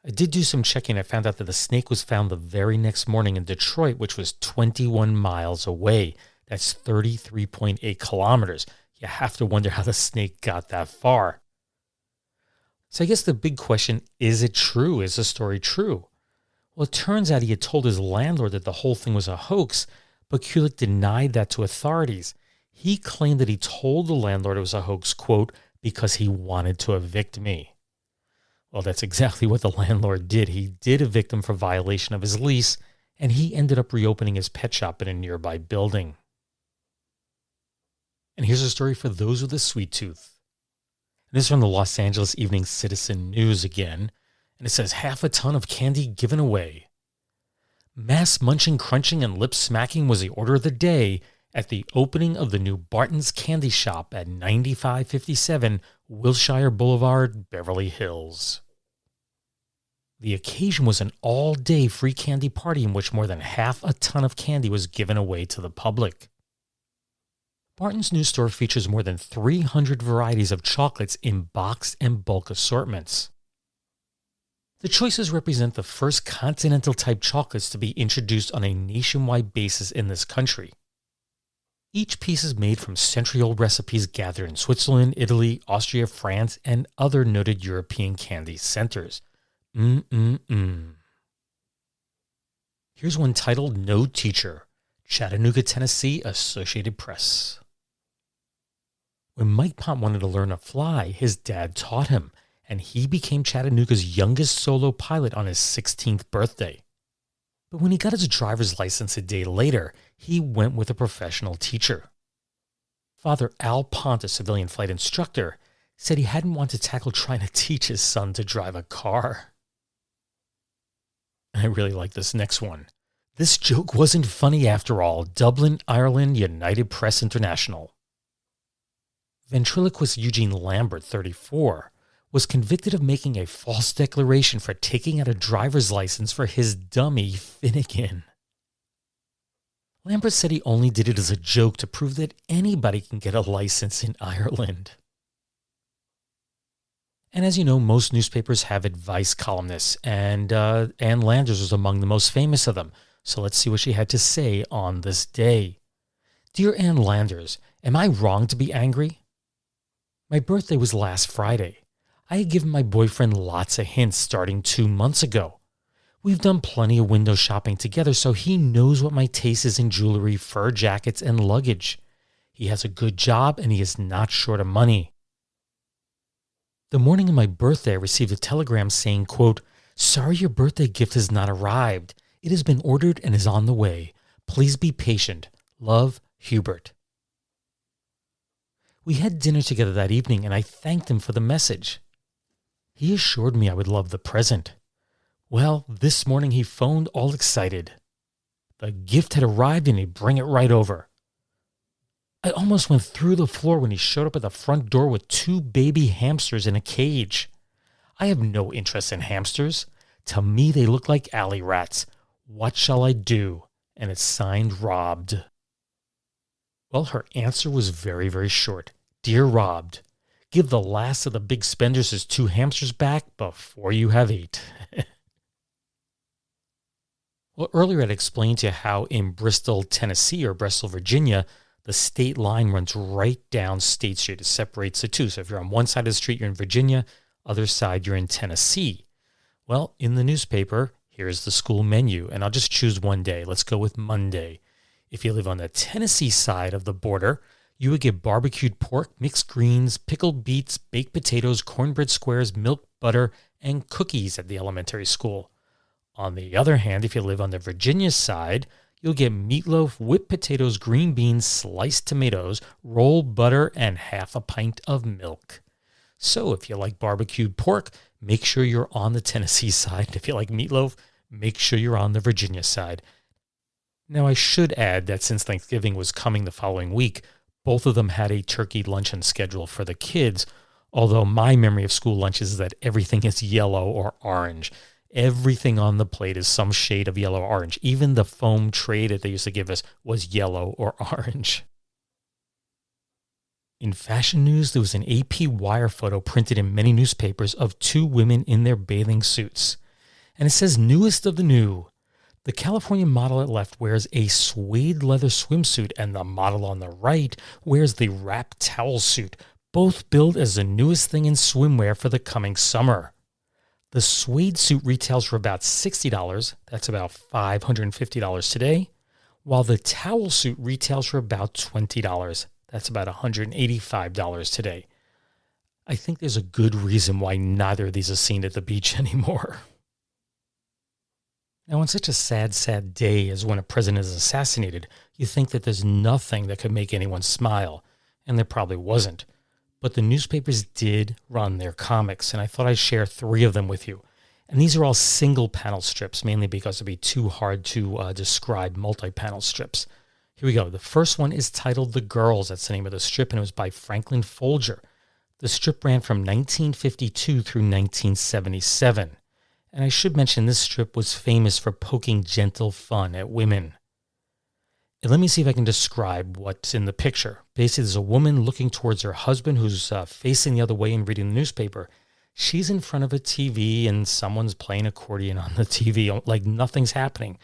I did do some checking. I found out that the snake was found the very next morning in Detroit, which was 21 miles away. That's 33.8 kilometers. You have to wonder how the snake got that far. So I guess the big question, is it true? Is the story true? Well, it turns out he had told his landlord that the whole thing was a hoax, but Kulik denied that to authorities. He claimed that he told the landlord it was a hoax, quote, because he wanted to evict me. Well, that's exactly what the landlord did. He did evict him for violation of his lease, and he ended up reopening his pet shop in a nearby building. And here's a story for those with a sweet tooth. And this is from the Los Angeles Evening Citizen News again, and it says half a ton of candy given away. Mass munching, crunching, and lip smacking was the order of the day at the opening of the new Barton's Candy Shop at 9557 Wilshire Boulevard, Beverly Hills. The occasion was an all-day free candy party in which more than half a ton of candy was given away to the public. Barton's new store features more than 300 varieties of chocolates in box and bulk assortments. The choices represent the first continental-type chocolates to be introduced on a nationwide basis in this country. Each piece is made from century-old recipes gathered in Switzerland, Italy, Austria, France, and other noted European candy centers. Here's one titled No Teacher, Chattanooga, Tennessee, Associated Press. When Mike Pont wanted to learn to fly, his dad taught him, and he became Chattanooga's youngest solo pilot on his 16th birthday. But when he got his driver's license a day later, he went with a professional teacher. Father Al Pont, a civilian flight instructor, said he hadn't wanted to tackle trying to teach his son to drive a car. I really like this next one. This joke wasn't funny after all. Dublin, Ireland, United Press International. Ventriloquist Eugene Lambert, 34, was convicted of making a false declaration for taking out a driver's license for his dummy Finnegan. Lambert said he only did it as a joke to prove that anybody can get a license in Ireland. And as you know, most newspapers have advice columnists, and Ann Landers was among the most famous of them. So let's see what she had to say on this day. Dear Ann Landers, am I wrong to be angry? My birthday was last Friday. I had given my boyfriend lots of hints starting 2 months ago. We've done plenty of window shopping together, so he knows what my taste is in jewelry, fur jackets, and luggage. He has a good job, and he is not short of money. The morning of my birthday, I received a telegram saying, quote, sorry your birthday gift has not arrived. It has been ordered and is on the way. Please be patient. Love, Hubert. We had dinner together that evening, and I thanked him for the message. He assured me I would love the present. Well, this morning he phoned all excited. The gift had arrived and he'd bring it right over. I almost went through the floor when he showed up at the front door with 2 baby hamsters in a cage. I have no interest in hamsters. To me, they look like alley rats. What shall I do? And it's signed Robbed. Well, her answer was very, very short. Dear Robbed, give the last of the big spenders his 2 hamsters back before you have 8. Well, earlier I'd explained to you how in Bristol, Tennessee, or Bristol, Virginia, the state line runs right down State Street. It separates the two. So if you're on one side of the street, you're in Virginia. Other side, you're in Tennessee. Well, in the newspaper, here's the school menu. And I'll just choose one day. Let's go with Monday. If you live on the Tennessee side of the border, you would get barbecued pork, mixed greens, pickled beets, baked potatoes, cornbread squares, milk, butter, and cookies at the elementary school. On the other hand, if you live on the Virginia side, you'll get meatloaf, whipped potatoes, green beans, sliced tomatoes, rolled butter, and half a pint of milk. So if you like barbecued pork, make sure you're on the Tennessee side. If you like meatloaf, make sure you're on the Virginia side. Now, I should add that since Thanksgiving was coming the following week, both of them had a turkey luncheon schedule for the kids, although my memory of school lunches is that everything is yellow or orange. Everything on the plate is some shade of yellow or orange. Even the foam tray that they used to give us was yellow or orange. In fashion news, there was an AP wire photo printed in many newspapers of 2 women in their bathing suits. And it says newest of the new. The California model at left wears a suede leather swimsuit, and the model on the right wears the wrap towel suit, both billed as the newest thing in swimwear for the coming summer. The suede suit retails for about $60. That's about $550 today. While the towel suit retails for about $20. That's about $185 today. I think there's a good reason why neither of these are seen at the beach anymore. Now, on such a sad, sad day as when a president is assassinated, you think that there's nothing that could make anyone smile, and there probably wasn't. But the newspapers did run their comics, and I thought I'd share 3 of them with you. And these are all single-panel strips, mainly because it'd be too hard to describe multi-panel strips. Here we go. The first one is titled The Girls. That's the name of the strip, and it was by Franklin Folger. The strip ran from 1952 through 1977. And I should mention this strip was famous for poking gentle fun at women. And let me see if I can describe what's in the picture. Basically, there's a woman looking towards her husband who's facing the other way and reading the newspaper. She's in front of a TV and someone's playing accordion on the TV, like nothing's happening.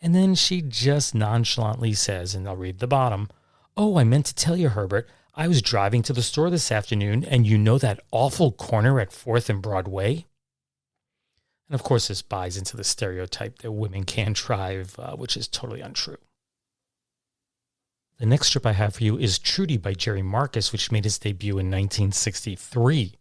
And then she just nonchalantly says, and I'll read the bottom, "Oh, I meant to tell you, Herbert, I was driving to the store this afternoon, and you know that awful corner at 4th and Broadway?" And of course, this buys into the stereotype that women can't drive, which is totally untrue. The next strip I have for you is Trudy by Jerry Marcus, which made its debut in 1963.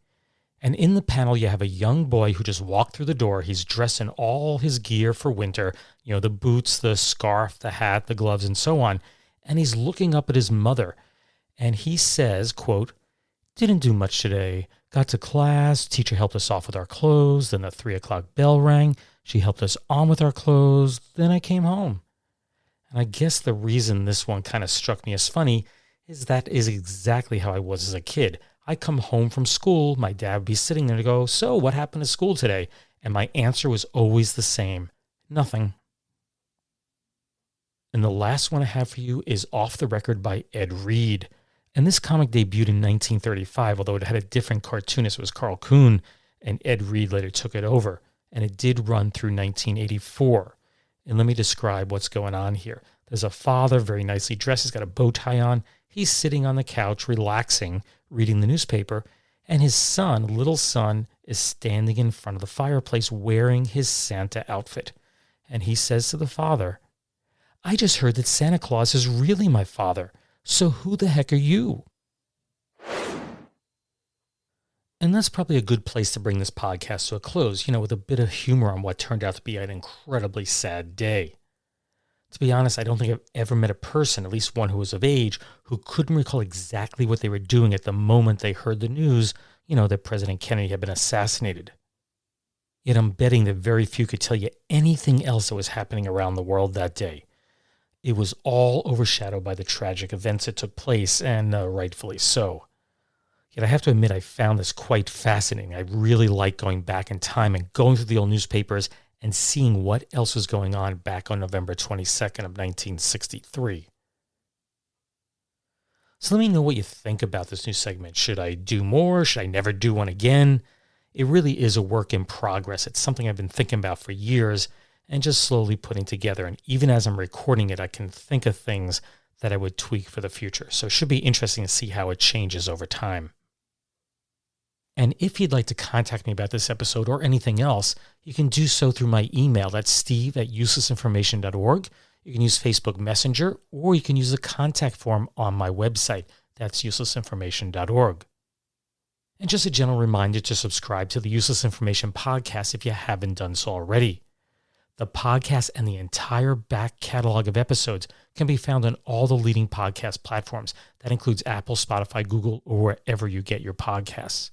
And in the panel, you have a young boy who just walked through the door. He's dressed in all his gear for winter, the boots, the scarf, the hat, the gloves, and so on. And he's looking up at his mother. And he says, quote, "Didn't do much today. Got to class, teacher helped us off with our clothes, then the 3:00 bell rang. She helped us on with our clothes, then I came home." And I guess the reason this one kind of struck me as funny is that is exactly how I was as a kid. I come home from school, my dad would be sitting there to go, "So what happened to school today?" And my answer was always the same, "Nothing." And the last one I have for you is Off the Record by Ed Reed. And this comic debuted in 1935, although it had a different cartoonist. It was Carl Kuhn, and Ed Reed later took it over. And it did run through 1984. And let me describe what's going on here. There's a father, very nicely dressed. He's got a bow tie on. He's sitting on the couch, relaxing, reading the newspaper. And his son, little son, is standing in front of the fireplace wearing his Santa outfit. And he says to the father, "I just heard that Santa Claus is really my father. So who the heck are you?" And that's probably a good place to bring this podcast to a close, with a bit of humor on what turned out to be an incredibly sad day. To be honest, I don't think I've ever met a person, at least one who was of age, who couldn't recall exactly what they were doing at the moment they heard the news, that President Kennedy had been assassinated. Yet I'm betting that very few could tell you anything else that was happening around the world that day. It was all overshadowed by the tragic events that took place, and rightfully so. Yet I have to admit I found this quite fascinating. I really like going back in time and going through the old newspapers and seeing what else was going on back on November 22nd of 1963. So let me know what you think about this new segment. Should I do more? Should I never do one again? It really is a work in progress. It's something I've been thinking about for years, and just slowly putting together. And even as I'm recording it, I can think of things that I would tweak for the future. So it should be interesting to see how it changes over time. And if you'd like to contact me about this episode or anything else, you can do so through my email. That's steve@uselessinformation.org. You can use Facebook Messenger, or you can use the contact form on my website. That's uselessinformation.org. And just a general reminder to subscribe to the Useless Information podcast if you haven't done so already. The podcast and the entire back catalog of episodes can be found on all the leading podcast platforms. That includes Apple, Spotify, Google, or wherever you get your podcasts.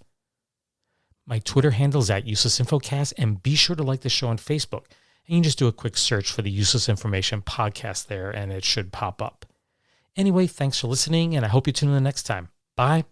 My Twitter handle is @UselessInfoCast, and be sure to like the show on Facebook. And you can just do a quick search for the Useless Information podcast there, and it should pop up. Anyway, thanks for listening, and I hope you tune in the next time. Bye.